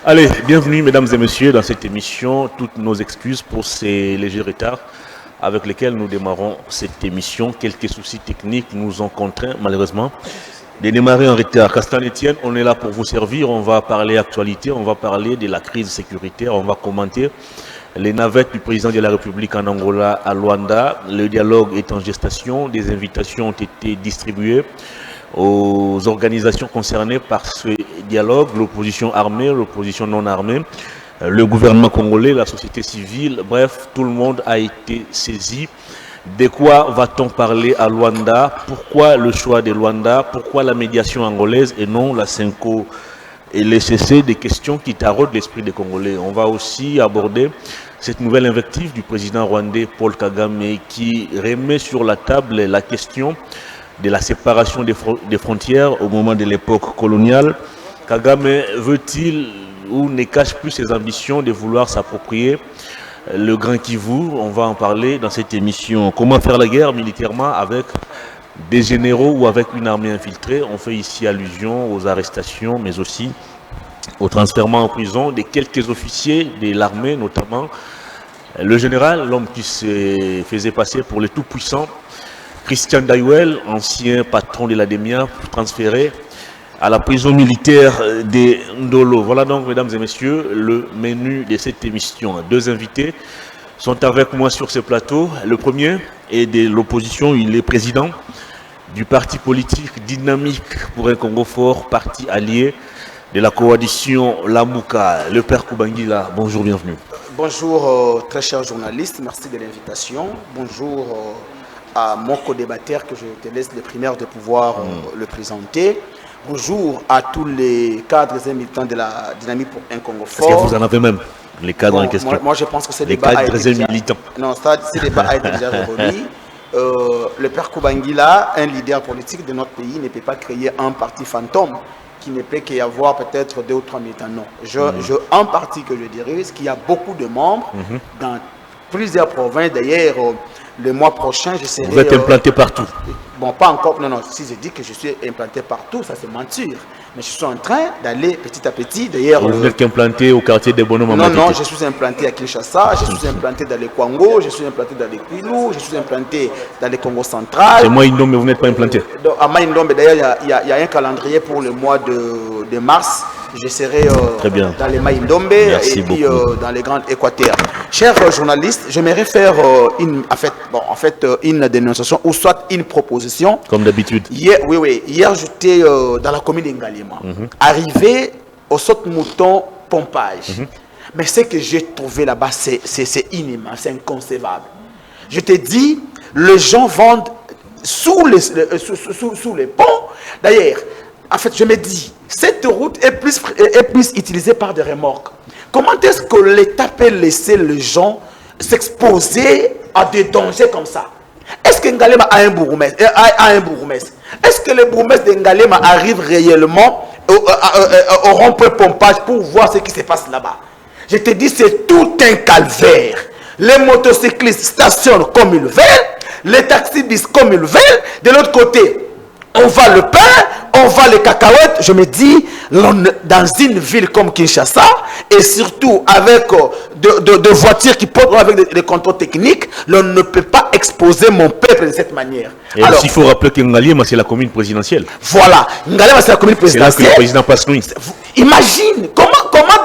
Allez, bienvenue mesdames et messieurs dans cette émission. Toutes nos excuses pour ces légers retards avec lesquels nous démarrons cette émission. Quelques soucis techniques nous ont contraints malheureusement de démarrer en retard. Castan Etienne, on est là pour vous servir. On va parler actualité, on va parler de la crise sécuritaire, on va commenter les navettes du président de la République en Angola à Luanda. Le dialogue est en gestation, des invitations ont été distribuées aux organisations concernées par ce dialogue, l'opposition armée, l'opposition non armée, le gouvernement congolais, la société civile, bref, tout le monde a été saisi. De quoi va-t-on parler à Luanda? Pourquoi le choix de Luanda? Pourquoi la médiation angolaise et non la CENCO et l'ECC? Des questions qui taraudent l'esprit des Congolais. On va aussi aborder cette nouvelle invective du président rwandais Paul Kagame qui remet sur la table la question de la séparation des frontières au moment de l'époque coloniale. Kagame veut-il ou ne cache plus ses ambitions de vouloir s'approprier le Grand Kivu? On va en parler dans cette émission. Comment faire la guerre militairement avec des généraux ou avec une armée infiltrée? On fait ici allusion aux arrestations, mais aussi au transfert en prison de quelques officiers de l'armée, notamment le général, l'homme qui se faisait passer pour le tout-puissant, Christian Daiwel, ancien patron de la DEMIA, transféré à la prison militaire de Ndolo. Voilà donc, mesdames et messieurs, le menu de cette émission. Deux invités sont avec moi sur ce plateau. Le premier est de l'opposition, il est président du parti politique Dynamique pour un Congo fort, parti allié de la coalition Lamuka. Le père Kubangila, bonjour, bienvenue. Bonjour, très chers journalistes, merci de l'invitation. Bonjour à mon co-débatteur que je te laisse le primaire de pouvoir le présenter. Bonjour à tous les cadres et militants de la Dynamique pour un Congo fort. Est-ce que vous en avez même, les cadres en question? Moi, je pense que c'est les cadres et militants. Non, ce débat a été déjà révolu. Le père Kubangila, un leader politique de notre pays, ne peut pas créer un parti fantôme qui ne peut qu'y avoir peut-être 2 ou 3 militants. Non. Un parti que je dirige, qui a beaucoup de membres dans plusieurs provinces. D'ailleurs, le mois prochain, je serai... Vous êtes implanté partout? Bon, pas encore. Non, si je dis que je suis implanté partout, ça c'est mentir. Mais je suis en train d'aller petit à petit. D'ailleurs, vous n'êtes qu'implanté au quartier des Bonhommes? Non, je suis implanté à Kinshasa, je suis implanté dans les Kwango, je suis implanté dans les Kwilu, je suis implanté dans les Congo central. C'est Maïndombe, mais vous n'êtes pas implanté? À Maïndombe, d'ailleurs, il y a un calendrier pour le mois de mars. Je serai dans les Maïndombe et puis dans les grandes Équateurs. Chers journalistes, j'aimerais faire une dénonciation ou soit une proposition. Comme d'habitude. Hier, j'étais dans la commune d'Ngalema. Arrivé au saute-mouton pompage. Mais ce que j'ai trouvé là-bas, c'est inhumain, c'est inconcevable. Je te dis, les gens vendent sous les ponts. D'ailleurs, en fait, je me dis, cette route est plus utilisée par des remorques. Comment est-ce que l'État peut laisser les gens s'exposer à des dangers comme ça? Est-ce que Ngalema a un bourgmestre? Est-ce que le bourgmestre de Ngalema arrive réellement au rond-point pompage pour voir ce qui se passe là-bas? Je te dis, c'est tout un calvaire. Les motocyclistes stationnent comme ils veulent, les taxis-bis comme ils veulent. De l'autre côté, on vend le pain, on vend les cacahuètes. Je me dis, dans une ville comme Kinshasa, et surtout avec de voitures qui portent avec des contrôles techniques, l'on ne peut pas exposer mon peuple de cette manière. Et alors, il faut rappeler que Ngalema, c'est la commune présidentielle. Voilà, Ngalema, c'est la commune présidentielle. C'est là que le président passe nuit. Imagine, comment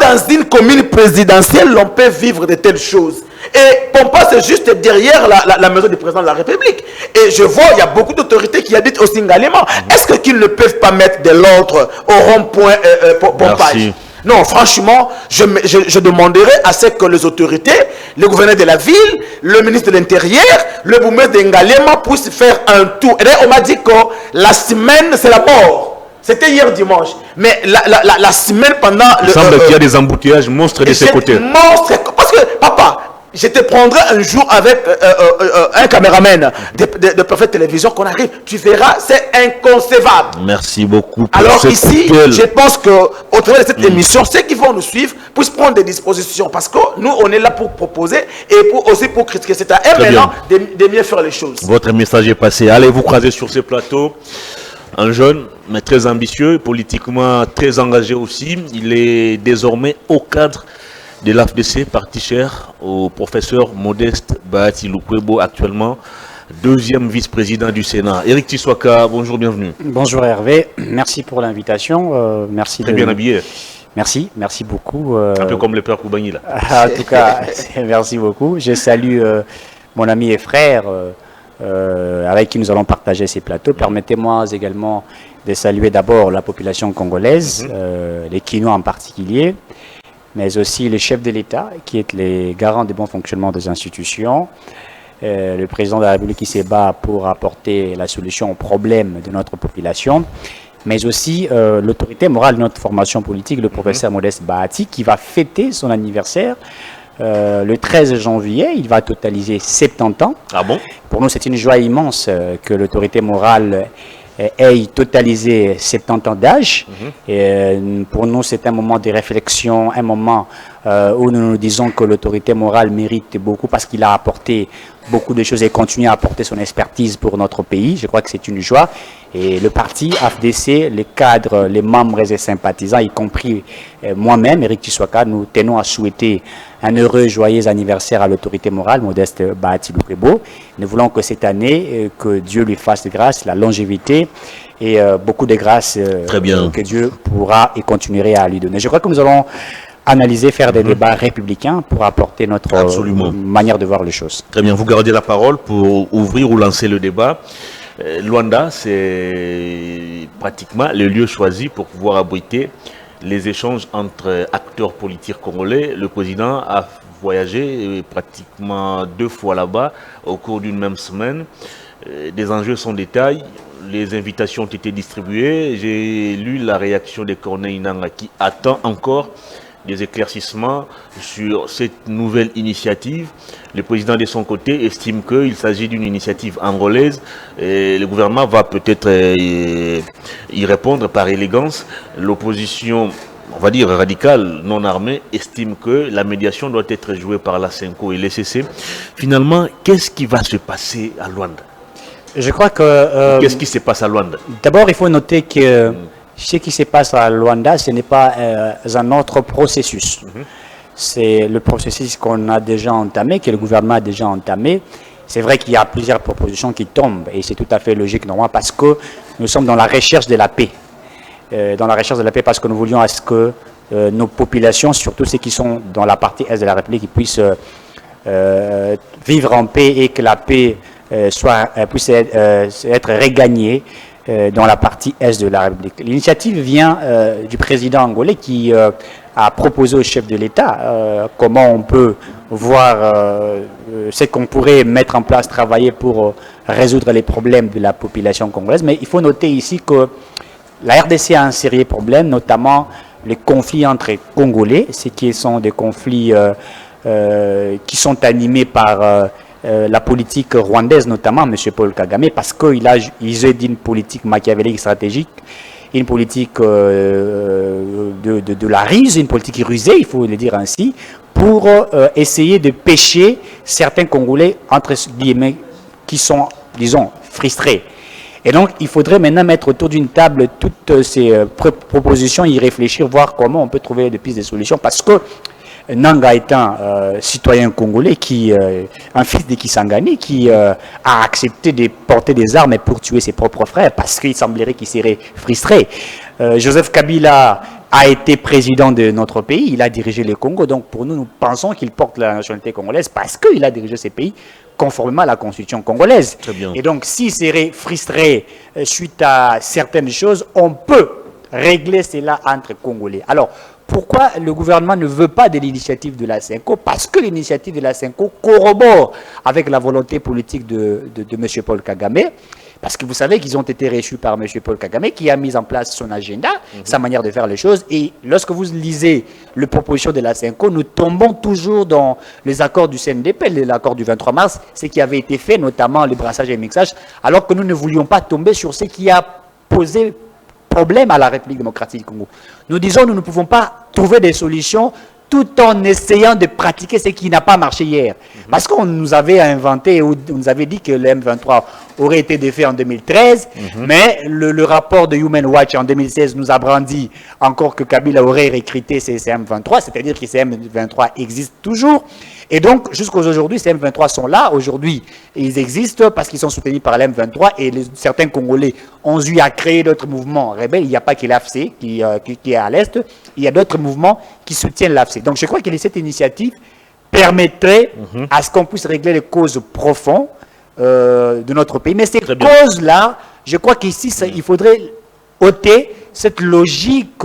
dans une commune présidentielle, l'on peut vivre de telles choses. Et Pompa, c'est juste derrière la maison du président de la République. Et je vois, il y a beaucoup d'autorités qui habitent aussi Ngalema. Est-ce qu'ils ne peuvent pas mettre de l'ordre au rond-point pompage? Non, franchement, je demanderai à ce que les autorités, le gouverneur de la ville, le ministre de l'Intérieur, le bourgmestre de Ngalema puissent faire un tour. Et on m'a dit que la semaine, c'est la mort. C'était hier dimanche. Mais la semaine pendant... Il semble qu'il y a des embouteillages monstres de ces côtés. Parce que, papa, je te prendrai un jour avec un caméraman de Parfaite Télévision qu'on arrive. Tu verras, c'est inconcevable. Merci beaucoup. Alors ici, je pense qu'au travers de cette émission, ceux qui vont nous suivre puissent prendre des dispositions. Parce que nous, on est là pour proposer et aussi pour critiquer. C'est à eux maintenant de mieux faire les choses. Votre message est passé. Allez vous croiser sur ces plateaux. Un jeune mais très ambitieux, politiquement très engagé aussi. Il est désormais au cadre de l'AFDC, parti cher au professeur Modeste Bahati Lukwebo, actuellement deuxième vice-président du Sénat. Éric Tissoaka, bonjour, bienvenue. Bonjour Hervé, merci pour l'invitation. Merci très bien habillé. Merci beaucoup. Un peu comme le père Koubani là. En tout cas, merci beaucoup. Je salue mon ami et frère avec qui nous allons partager ces plateaux. Permettez-moi également de saluer d'abord la population congolaise, les Kinois en particulier, mais aussi les chefs de l'État qui est les garants du bon fonctionnement des institutions, le président de la République qui se bat pour apporter la solution aux problèmes de notre population, mais aussi l'autorité morale de notre formation politique, le professeur Modeste Bahati, qui va fêter son anniversaire le 13 janvier. Il va totaliser 70 ans. Ah bon? Pour nous, c'est une joie immense que l'autorité morale ait totalisé 70 ans d'âge. Pour nous, c'est un moment de réflexion, un moment où nous nous disons que l'autorité morale mérite beaucoup parce qu'il a apporté beaucoup de choses et continue à apporter son expertise pour notre pays. Je crois que c'est une joie. Et le parti AFDC, les cadres, les membres et sympathisants, y compris moi-même, Éric Tissoaka, nous tenons à souhaiter un heureux, joyeux anniversaire à l'autorité morale, Modeste Bahati Lukwebo. Nous voulons que cette année, que Dieu lui fasse de grâce, la longévité et beaucoup de grâce que Dieu pourra et continuerait à lui donner. Je crois que nous allons analyser, faire des débats républicains pour apporter notre manière de voir les choses. Très bien, vous gardez la parole pour ouvrir ou lancer le débat. Luanda, c'est pratiquement le lieu choisi pour pouvoir abriter les échanges entre acteurs politiques congolais. Le président a voyagé pratiquement 2 fois là-bas au cours d'une même semaine. Des enjeux sont détails. Les invitations ont été distribuées. J'ai lu la réaction de Corneille Nangaa qui attend encore des éclaircissements sur cette nouvelle initiative. Le président de son côté estime qu'il s'agit d'une initiative angolaise et le gouvernement va peut-être y répondre par élégance. L'opposition, on va dire radicale, non armée, estime que la médiation doit être jouée par la CENCO et l'ECC. Finalement, qu'est-ce qui va se passer à Luanda? Je crois que... qu'est-ce qui se passe à Luanda? D'abord, il faut noter que ce qui se passe à Luanda, ce n'est pas un autre processus. C'est le processus qu'on a déjà entamé, que le gouvernement a déjà entamé. C'est vrai qu'il y a plusieurs propositions qui tombent et c'est tout à fait logique, normalement, parce que nous sommes dans la recherche de la paix. Dans la recherche de la paix parce que nous voulions à ce que nos populations, surtout ceux qui sont dans la partie est de la République, puissent vivre en paix et que la paix puisse être regagnée dans la partie est de la République. L'initiative vient du président angolais qui a proposé au chef de l'État comment on peut voir ce qu'on pourrait mettre en place, travailler pour résoudre les problèmes de la population congolaise. Mais il faut noter ici que la RDC a un sérieux problème, notamment les conflits entre Congolais, ce qui sont des conflits qui sont animés par la politique rwandaise, notamment M. Paul Kagame, parce qu'il a usé d'une politique machiavélique stratégique, une politique de la ruse, une politique rusée, il faut le dire ainsi, pour essayer de pêcher certains Congolais, entre guillemets, qui sont, disons, frustrés. Et donc, il faudrait maintenant mettre autour d'une table toutes ces propositions, y réfléchir, voir comment on peut trouver des pistes de solutions, parce que Nangaa est un citoyen congolais, un fils de Kisangani, qui a accepté de porter des armes pour tuer ses propres frères parce qu'il semblerait qu'il serait frustré. Joseph Kabila a été président de notre pays, il a dirigé le Congo, donc pour nous, nous pensons qu'il porte la nationalité congolaise parce qu'il a dirigé ces pays conformément à la constitution congolaise. Très bien. Et donc, s'il serait frustré suite à certaines choses, on peut régler cela entre Congolais. Alors, pourquoi le gouvernement ne veut pas de l'initiative de la CENCO? Parce que l'initiative de la CENCO corrobore avec la volonté politique de M. Paul Kagame. Parce que vous savez qu'ils ont été reçus par M. Paul Kagame qui a mis en place son agenda, sa manière de faire les choses. Et lorsque vous lisez les propositions de la CENCO, nous tombons toujours dans les accords du CNDP, l'accord du 23 mars, ce qui avait été fait, notamment le brassage et le mixage, alors que nous ne voulions pas tomber sur ce qui a posé problème à la République démocratique du Congo. Nous disons nous ne pouvons pas trouver des solutions tout en essayant de pratiquer ce qui n'a pas marché hier. Parce qu'on nous avait inventé, ou on nous avait dit que le M23 aurait été défait en 2013, mais le rapport de Human Rights Watch en 2016 nous a brandi encore que Kabila aurait recruté ces M23, c'est-à-dire que ces M23 existent toujours. Et donc, jusqu'à aujourd'hui, ces M23 sont là. Aujourd'hui, ils existent parce qu'ils sont soutenus par l'M23 et certains Congolais ont eu à créer d'autres mouvements rebelles. Il n'y a pas que l'AFC qui est à l'Est, il y a d'autres mouvements qui soutiennent l'AFC. Donc, je crois que cette initiative permettrait à ce qu'on puisse régler les causes profondes de notre pays. Mais ces causes-là, je crois qu'ici, il faudrait ôter cette logique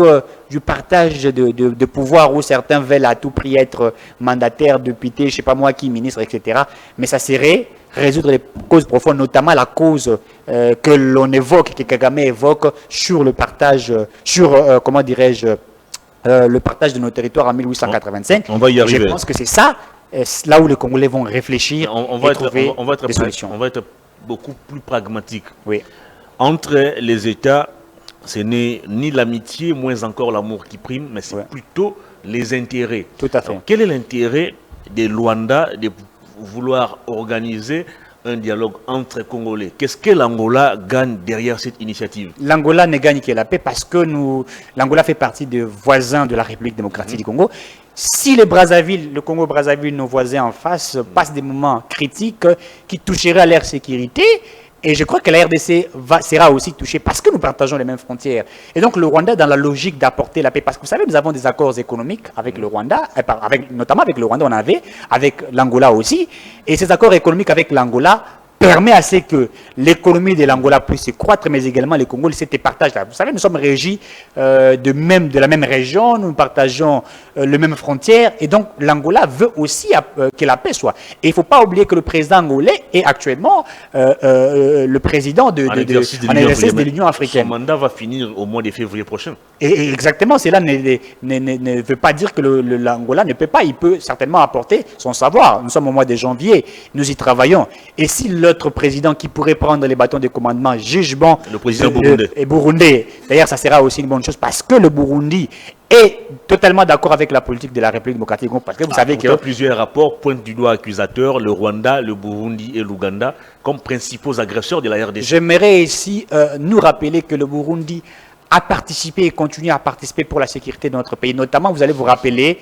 du partage de pouvoir où certains veulent à tout prix être mandataires, députés, je ne sais pas moi qui, ministres, etc. Mais ça serait résoudre les causes profondes, notamment la cause que l'on évoque, que Kagame évoque sur le partage, sur, comment dirais-je, le partage de nos territoires en 1885. On va y arriver. Je pense que c'est ça, là où les Congolais vont réfléchir et trouver des solutions. On va être beaucoup plus pragmatique. Oui. Entre les États, ce n'est ni l'amitié, moins encore l'amour qui prime, mais c'est plutôt les intérêts. Tout à fait. Alors, quel est l'intérêt des Luanda de vouloir organiser un dialogue entre Congolais? Qu'est-ce que l'Angola gagne derrière cette initiative? L'Angola ne gagne que la paix parce que l'Angola fait partie des voisins de la République démocratique du Congo. Si le Congo-Brazzaville, nos voisins en face, passent des moments critiques qui toucheraient à leur sécurité, et je crois que la RDC sera aussi touchée parce que nous partageons les mêmes frontières. Et donc le Rwanda, dans la logique d'apporter la paix, parce que vous savez, nous avons des accords économiques avec le Rwanda, notamment avec le Rwanda, on avait, avec l'Angola aussi. Et ces accords économiques avec l'Angola permet à ce que l'économie de l'Angola puisse croître, mais également les Congolais, c'était partage-là. Vous savez, nous sommes régis de la même région, nous partageons les mêmes frontières, et donc l'Angola veut aussi que la paix soit. Et il ne faut pas oublier que le président angolais est actuellement le président en exercice de l'Union africaine. Son mandat va finir au mois de février prochain. Et exactement, cela ne veut pas dire que l'Angola ne peut pas, il peut certainement apporter son savoir. Nous sommes au mois de janvier, nous y travaillons. Et si l'autre président qui pourrait prendre les bâtons de commandement juge bon, le président burundais, d'ailleurs ça sera aussi une bonne chose parce que le Burundi est totalement d'accord avec la politique de la République démocratique du Congo. Parce que vous savez que plusieurs rapports pointent du doigt accusateurs le Rwanda, le Burundi et l'Ouganda comme principaux agresseurs de la RDC. J'aimerais ici nous rappeler que le Burundi a participé et continue à participer pour la sécurité de notre pays. Notamment, vous allez vous rappeler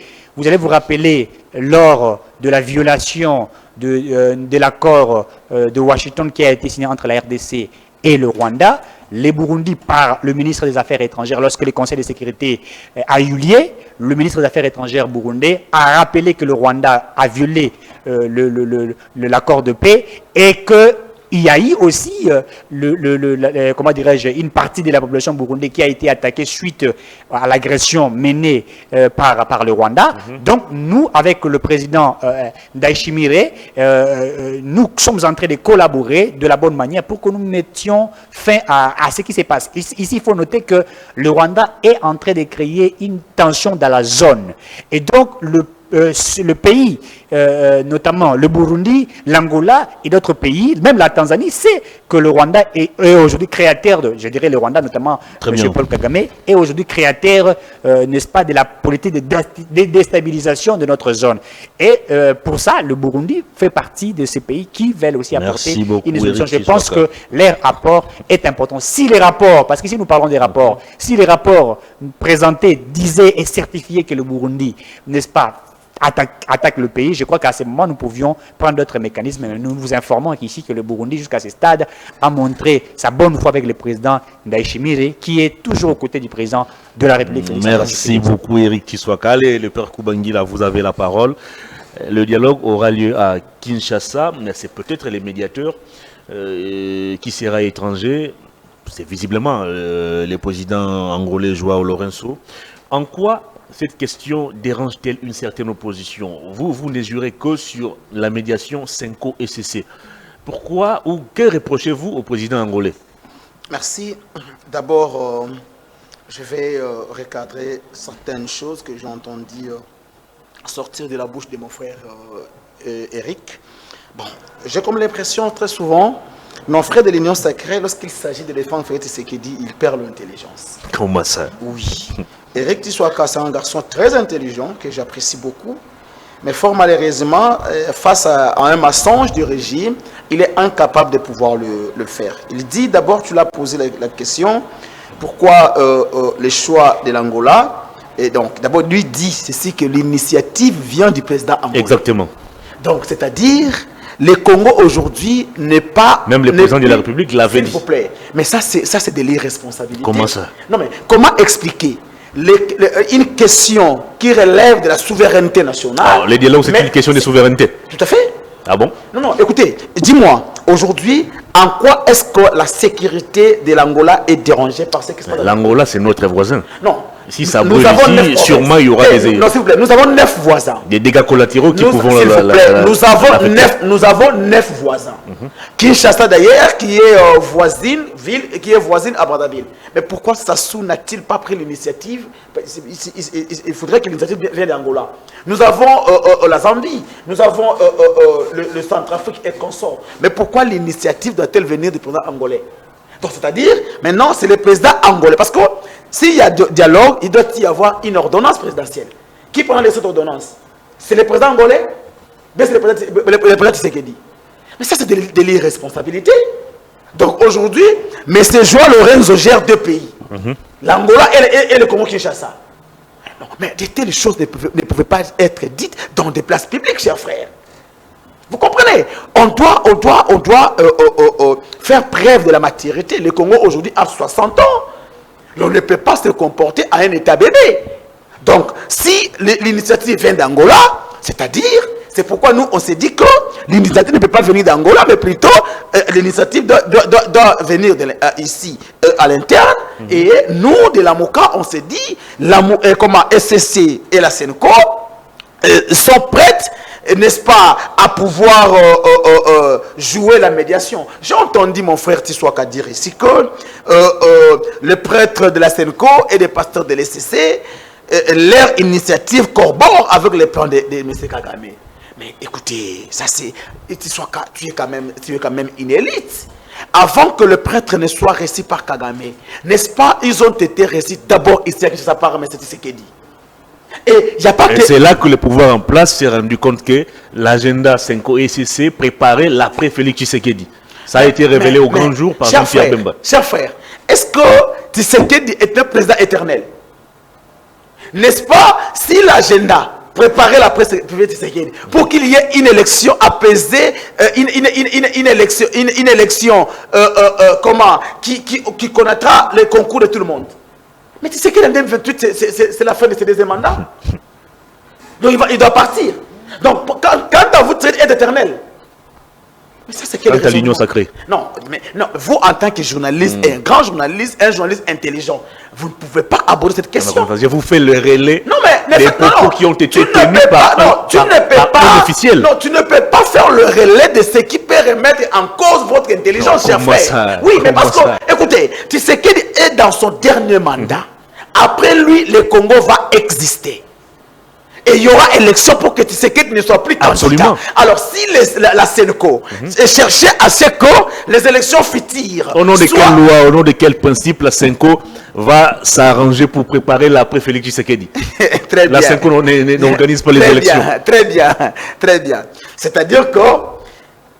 lors de la violation de l'accord de Washington qui a été signé entre la RDC et le Rwanda, les Burundi par le ministre des Affaires étrangères, lorsque le Conseil de sécurité a eu lieu, le ministre des Affaires étrangères burundais a rappelé que le Rwanda a violé l'accord de paix et que il y a eu aussi, comment dirais-je, une partie de la population burundaise qui a été attaquée suite à l'agression menée par le Rwanda. Donc, nous, avec le président Ndayishimiye, nous sommes en train de collaborer de la bonne manière pour que nous mettions fin à ce qui se passe. Ici, il faut noter que le Rwanda est en train de créer une tension dans la zone. Et donc, le pays, notamment le Burundi, l'Angola et d'autres pays, même la Tanzanie, sait que le Rwanda est aujourd'hui créateur de, je dirais le Rwanda notamment, M. Paul Kagame, est aujourd'hui créateur, n'est-ce pas, de la politique de déstabilisation de notre zone. Et pour ça, le Burundi fait partie de ces pays qui veulent aussi apporter une solution. Je pense que leur apport est important. Si les rapports, parce qu'ici nous parlons des rapports, si les rapports présentés disaient et certifiaient que le Burundi, n'est-ce pas, attaque le pays, je crois qu'à ce moment, nous pouvions prendre d'autres mécanismes. Nous vous informons ici que le Burundi, jusqu'à ce stade, a montré sa bonne foi avec le président Ndayishimiye, qui est toujours aux côtés du président de la République. Merci beaucoup, Eric Tshisekedi. Allez, le père Kubangila, vous avez la parole. Le dialogue aura lieu à Kinshasa, mais c'est peut-être les médiateurs qui sera étranger. C'est visiblement le président angolais Joao Lourenço. En quoi cette question dérange-t-elle une certaine opposition? Vous ne jurez que sur la médiation Senko-ECC. Pourquoi ou que reprochez-vous au président angolais? Merci. D'abord, je vais recadrer certaines choses que j'ai entendues sortir de la bouche de mon frère Eric. Bon, j'ai comme l'impression très souvent, mon frère de l'Union sacrée, lorsqu'il s'agit de défendre Félix Tshisekedi, il perd l'intelligence. Comment ça? Oui. Éric Tissoaka, c'est un garçon très intelligent que j'apprécie beaucoup. Mais fort malheureusement, face à un mensonge du régime, il est incapable de pouvoir le faire. Il dit, d'abord, tu l'as posé la question, pourquoi le choix de l'Angola? Et donc, d'abord, lui dit ceci, que l'initiative vient du président angolais. Exactement. Donc, c'est-à-dire, le Congo aujourd'hui n'est pas... Même le président de la République l'avait dit. S'il vous plaît. Mais ça, c'est de l'irresponsabilité. Comment ça? Non, mais comment expliquer une question qui relève de la souveraineté nationale? Alors, les dialogues, c'est une question de souveraineté. Tout à fait. Ah bon? Non, écoutez, dis-moi, aujourd'hui, en quoi est-ce que la sécurité de l'Angola est dérangée par ce qui se passe? L'Angola, c'est notre voisin. Non. Si ça brûle ici, sûrement il y aura Non, s'il vous plaît, nous avons 9 voisins. des dégâts collatéraux qui pouvons... Nous avons 9 voisins. Kinshasa d'ailleurs, qui est voisine à Brazzaville. Mais pourquoi Sassou n'a-t-il pas pris l'initiative? Il faudrait que l'initiative vienne d'Angola. Nous avons la Zambie, nous avons le Centrafrique et consorts. Mais pourquoi l'initiative doit-elle venir du président angolais? Donc c'est-à-dire, maintenant c'est le président angolais. Parce que s'il y a dialogue, il doit y avoir une ordonnance présidentielle. Qui prend cette ordonnance? C'est le président angolais? Bien c'est le président Tshisekedi. Mais ça c'est de l'irresponsabilité. Donc aujourd'hui, M. Joao Lorenzo gère 2 pays. L'Angola et le Congo-Kinshasa. Mais de telles choses ne pouvaient pas être dites dans des places publiques, chers frères. Vous comprenez? On doit faire preuve de la maturité. Le Congo aujourd'hui a 60 ans. On ne peut pas se comporter à un état bébé. Donc, si l'initiative vient d'Angola, c'est-à-dire, c'est pourquoi nous, on s'est dit que l'initiative ne peut pas venir d'Angola, mais plutôt l'initiative doit venir ici, à l'interne. Et nous, de la MOCA, on s'est dit, comment SCC et la Senco sont prêtes, n'est-ce pas, à pouvoir jouer la médiation. J'ai entendu mon frère Tissoaka dire ici que les prêtres de la Senco et les pasteurs de l'SCC, leur initiative corrobore avec les plans de M. Kagame. Mais écoutez, ça c'est... Tissoaka, tu es quand même une élite. Avant que le prêtre ne soit reçu par Kagame, n'est-ce pas, ils ont été reçus d'abord ici à Kinshasa par M. Tshisekedi. Et c'est là que le pouvoir en place s'est rendu compte que l'agenda 5 ECC préparait l'après Félix Tshisekedi. Ça a été révélé au grand jour par Jean-Pierre Bemba. Cher frère, est-ce que Tshisekedi est un président éternel? N'est-ce pas, si l'agenda préparait l'après Félix Tshisekedi pour qu'il y ait une élection apaisée, une élection qui connaîtra les concours de tout le monde? Mais tu sais qu'en 2028, c'est la fin de ses 2e mandats. Donc il doit partir. Donc quand à vous, traitez est éternel. Mais ça, c'est quelle raison? L'union sacrée. Non, vous en tant que journaliste, un grand journaliste, un journaliste intelligent, vous ne pouvez pas aborder cette question. Je vous fais le relais des propos qui ont été tenus par un officiel. Non, tu ne peux pas faire le relais de ce qui peut remettre en cause votre intelligence, cher frère. Oui, mais parce que, écoutez, Tshisekedi est dans son dernier mandat. Après lui, le Congo va exister. Et il y aura élection pour que Tshisekedi ne soit plus candidat. Absolument. Alors, si la Senco cherchait à ce que les élections futures... Au nom de quelle loi, au nom de quel principe la Senco va s'arranger pour préparer l'après Félix Tshisekedi? Très bien. La Senco n'organise pas les élections. Très bien, très bien. C'est-à-dire que,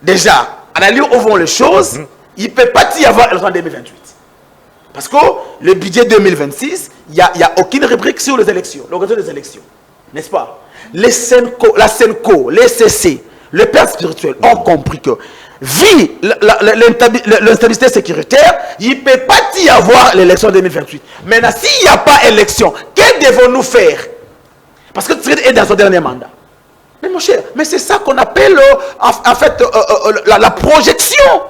déjà, à la lieu où vont les choses, il ne peut pas y avoir élection en 2028. Parce que le budget 2026, il n'y a aucune rubrique sur les élections, l'organisation des élections. N'est-ce pas? La Senco, les SCC, les pères spirituels ont compris que, vu l'instabilité sécuritaire, il ne peut pas y avoir l'élection 2028. Maintenant, s'il n'y a pas élection, que devons-nous faire? Parce que Tshisekedi est dans son dernier mandat. Mais mon cher, mais c'est ça qu'on appelle en fait la projection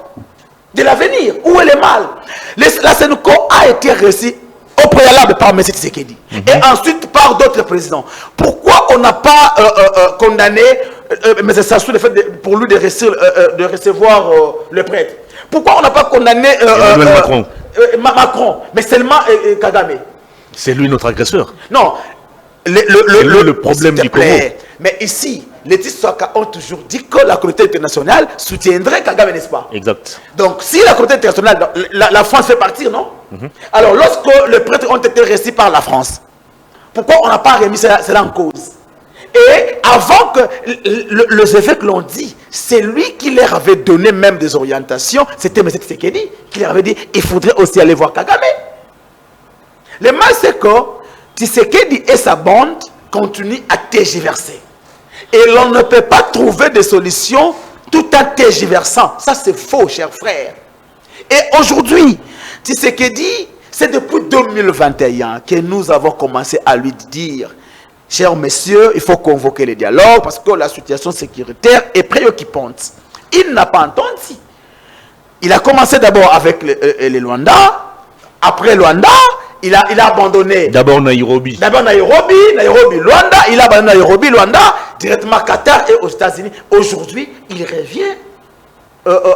de l'avenir. Où est le mal? La Senco a été reçue au préalable par M. Tshisekedi et ensuite par d'autres présidents. Pourquoi on n'a pas condamné M. Sassou le fait pour lui de recevoir le prêtre? Pourquoi on n'a pas condamné Macron, mais seulement Kagame? C'est lui notre agresseur. Non. Le problème du Congo. Mais ici, les Tissoaka ont toujours dit que la communauté internationale soutiendrait Kagame, n'est-ce pas? Exact. Donc, si la communauté internationale, la France fait partir, non? Alors, lorsque les prêtres ont été reçus par la France, Pourquoi on n'a pas remis cela en cause? Et avant que les évêques l'ont dit, c'est lui qui leur avait donné même des orientations. C'était M. Tshisekedi qui leur avait dit il faudrait aussi aller voir Kagame. Le mal, c'est que Tshisekedi et sa bande continuent à tergiverser. Et l'on ne peut pas trouver de solution tout en tergiversant. Ça, c'est faux, chers frères. Et aujourd'hui, Tshisekedi, c'est depuis 2021 que nous avons commencé à lui dire chers messieurs, il faut convoquer les dialogues parce que la situation sécuritaire est préoccupante. Il n'a pas entendu. Il a commencé d'abord avec les Luanda. Après Luanda, il a abandonné. D'abord Nairobi. Nairobi, Luanda. Il a abandonné Nairobi, Luanda, directement à Qatar et aux États-Unis. Aujourd'hui, il revient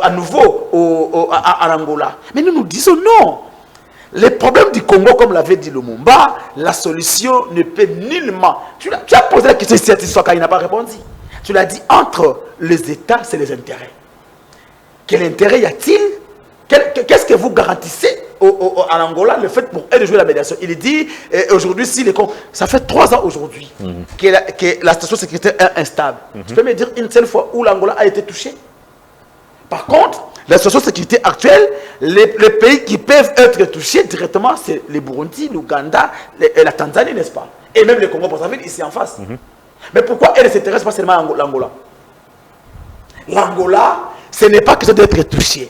à nouveau à Angola. Mais nous disons non. Les problèmes du Congo, comme l'avait dit Lumumba, la solution ne peut nullement. Tu as posé la question si il n'a pas répondu. Tu l'as dit, entre les États, c'est les intérêts. Quel intérêt y a-t-il? Qu'est-ce que vous garantissez à Angola, le fait pour elle de jouer la médiation? Il dit, aujourd'hui, si les Congos, ça fait 3 ans aujourd'hui que la situation sécuritaire est instable. Tu peux me dire une seule fois où l'Angola a été touché? Par contre, la situation de sécurité actuelle, les pays qui peuvent être touchés directement, c'est le Burundi, l'Ouganda, la Tanzanie, n'est-ce pas? Et même le Congo, Brazzaville, ici en face. Mais pourquoi elle ne s'intéresse pas seulement à l'Angola? L'Angola, ce n'est pas que ça doit être touché.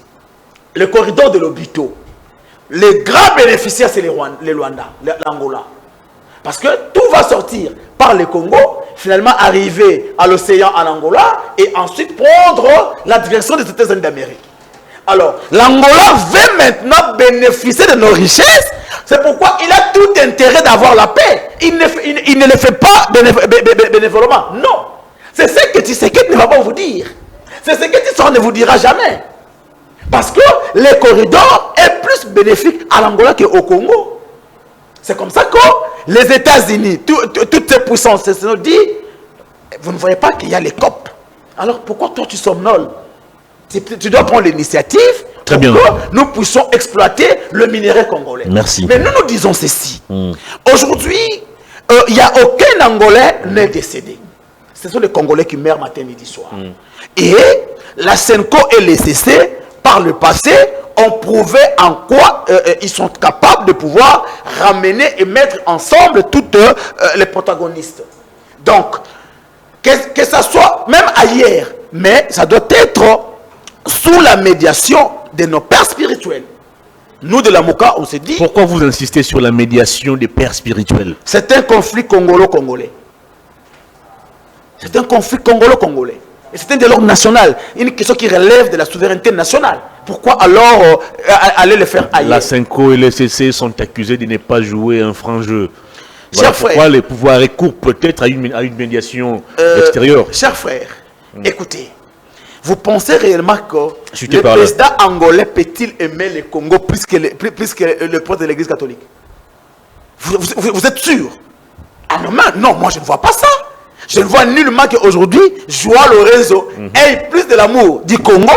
Le corridor de l'Obito, les grands bénéficiaires, c'est les Rwanda, l'Angola. Parce que tout va sortir par le Congo, finalement arriver à l'océan en Angola, et ensuite prendre la direction des États-Unis d'Amérique. Alors, l'Angola veut maintenant bénéficier de nos richesses. C'est pourquoi il a tout intérêt d'avoir la paix. Il ne le fait pas bénévolement. Non. C'est ce que Tshisekedi ne va pas vous dire. C'est ce que Tshisekedi ne vous dira jamais. Parce que le corridor est plus bénéfique à l'Angola qu'au Congo. C'est comme ça que les États-Unis, toutes ces puissances, se sont dit, vous ne voyez pas qu'il y a les COP. Alors pourquoi toi tu somnoles? Tu dois prendre l'initiative pour que nous puissions exploiter le minerai congolais. Merci. Mais nous disons ceci. Aujourd'hui, il n'y a aucun Angolais n'est décédé. Ce sont les Congolais qui meurent matin, midi, soir. Et la SENCO et les CC, par le passé, ont prouvé en quoi ils sont capables de pouvoir ramener et mettre ensemble toutes les protagonistes. Donc, que ça soit même ailleurs, mais ça doit être sous la médiation de nos pères spirituels. Nous de la Moka, on s'est dit... Pourquoi vous insistez sur la médiation des pères spirituels? C'est un conflit congolo-congolais. C'est un conflit congolo-congolais. Et c'est un dialogue national. Une question qui relève de la souveraineté nationale. Pourquoi alors aller le faire ailleurs? La SENCO et le CC sont accusés de ne pas jouer un franc jeu. Voilà pourquoi frère, les pouvoirs recourent peut-être à une médiation extérieure. Chers frères, écoutez. Vous pensez réellement que le président angolais peut-il aimer le Congo plus que le président de l'église catholique? Vous êtes sûr? Ah non, moi je ne vois pas ça. Je ne vois nullement qu'aujourd'hui, Joao Lorenzo ait plus de l'amour du Congo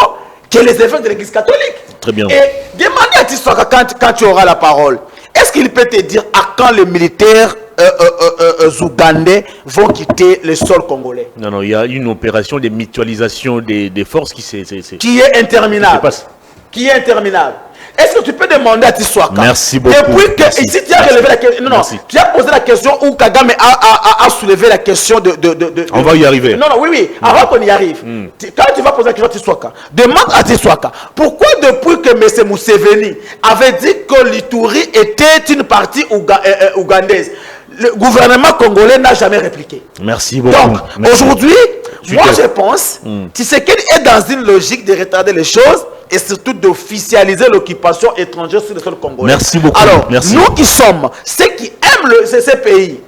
que les évêques de l'église catholique. Très bien. Et demandez à Tissoaka quand tu auras la parole, est-ce qu'il peut te dire à quand les militaires ougandais vont quitter le sol congolais? Non, il y a une opération de mutualisation des forces qui est interminable. Qui est interminable. Est-ce que tu peux demander à Tissoaka? Merci beaucoup. Depuis que ici tu as relevé la question, non, tu as posé la question où Kagame a soulevé la question de on va y arriver. Non, oui, avant qu'on y arrive. Quand tu vas poser la question à Tissoaka, demande à Tissoaka, pourquoi depuis que M. Museveni avait dit que l'Ituri était une partie ougandaise, le gouvernement congolais n'a jamais répliqué? Merci beaucoup. Donc, aujourd'hui, moi je pense, Tshisekedi est dans une logique de retarder les choses et surtout d'officialiser l'occupation étrangère sur le sol congolais. Merci beaucoup. Alors, merci. Nous qui sommes ceux qui aiment ces pays,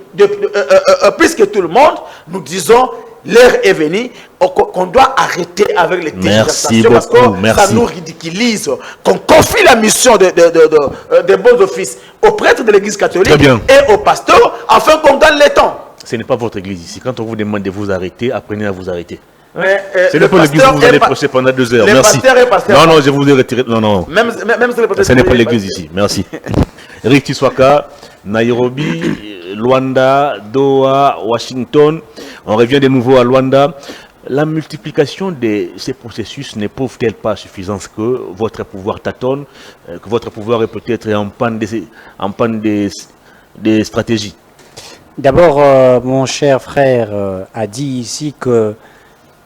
plus que tout le monde, nous disons, l'heure est venue, qu'on doit arrêter avec les tergiversations parce que ça nous ridiculise, qu'on confie la mission des bons offices aux prêtres de l'église catholique et aux pasteurs afin qu'on gagne le temps. Ce n'est pas votre église ici. Quand on vous demande de vous arrêter, apprenez à vous arrêter. C'est le pas l'église où vous allez prêcher pendant 2 heures. Merci. Non, je vous ai retiré. Non. Même ce n'est pas l'église ici. Merci. Eric Tissoaka, Nairobi, Luanda, Doha, Washington. On revient de nouveau à Luanda. La multiplication de ces processus ne prouve-t-elle pas suffisance que votre pouvoir tâtonne, que votre pouvoir est peut-être en panne des stratégies? D'abord, mon cher frère a dit ici que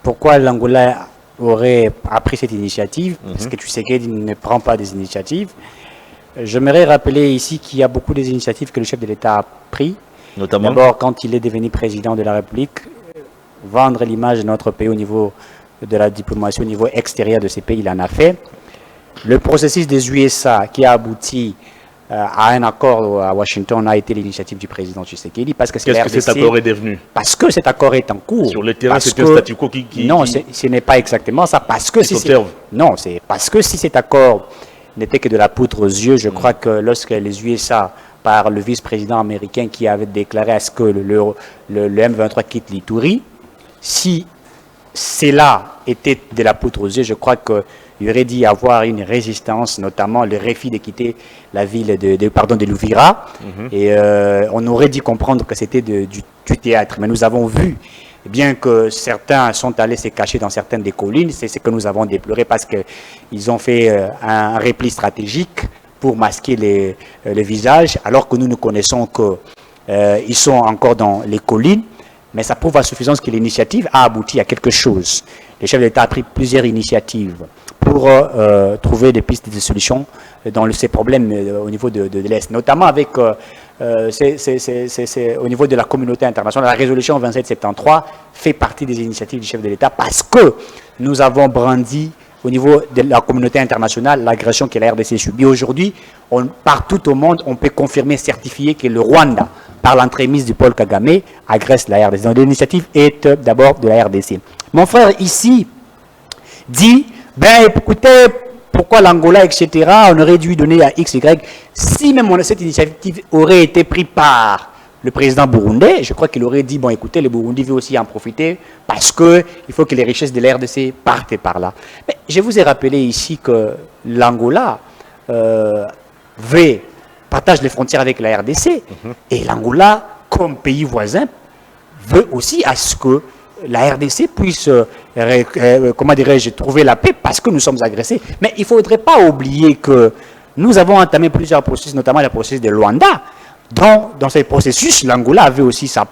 pourquoi l'Angola aurait pris cette initiative, parce que tu sais qu'il ne prend pas des initiatives. J'aimerais rappeler ici qu'il y a beaucoup des initiatives que le chef de l'État a pris. Notamment. D'abord, quand il est devenu président de la République, vendre l'image de notre pays au niveau de la diplomatie, au niveau extérieur de ces pays, il en a fait. Le processus des USA qui a abouti à un accord à Washington a été l'initiative du président Tshisekedi. Parce que qu'est-ce que cet accord est devenu? Parce que cet accord est en cours. Sur le terrain, c'est un statu quo qui... Non, ce n'est pas exactement ça. Parce que non, c'est parce que si cet accord n'était que de la poudre aux yeux, je crois que lorsque les USA, par le vice-président américain qui avait déclaré à ce que le M23 quitte l'Ituri, si cela était de la poudre aux yeux, je crois qu'il aurait dû y avoir une résistance, notamment le refus de quitter la ville de Louvira. Et on aurait dû comprendre que c'était du théâtre. Mais nous avons vu, bien que certains sont allés se cacher dans certaines des collines, c'est ce que nous avons déploré parce qu'ils ont fait un repli stratégique pour masquer les visages, alors que nous connaissons qu'ils sont encore dans les collines. Mais ça prouve à suffisance que l'initiative a abouti à quelque chose. Le chef d'État a pris plusieurs initiatives pour trouver des pistes de solutions dans ces problèmes au niveau de l'Est, notamment avec au niveau de la communauté internationale. La résolution 2773 fait partie des initiatives du chef de l'État parce que nous avons brandi au niveau de la communauté internationale l'agression que la RDC subit. Aujourd'hui, partout au monde, on peut confirmer, certifier que le Rwanda, par l'entremise du Paul Kagame, agresse la RDC. Donc l'initiative est d'abord de la RDC. Mon frère ici dit, ben écoutez, pourquoi l'Angola, etc., on aurait dû donner à X, Y. Si même cette initiative aurait été prise par le président burundais, je crois qu'il aurait dit, bon écoutez, le Burundi veut aussi en profiter parce qu'il faut que les richesses de la RDC partent par là. Mais je vous ai rappelé ici que l'Angola partage les frontières avec la RDC et l'Angola, comme pays voisin, veut aussi à ce que la RDC puisse, comment dirais-je, trouver la paix parce que nous sommes agressés. Mais il ne faudrait pas oublier que nous avons entamé plusieurs processus, notamment le processus de Luanda. Dans ces processus, l'Angola avait aussi sa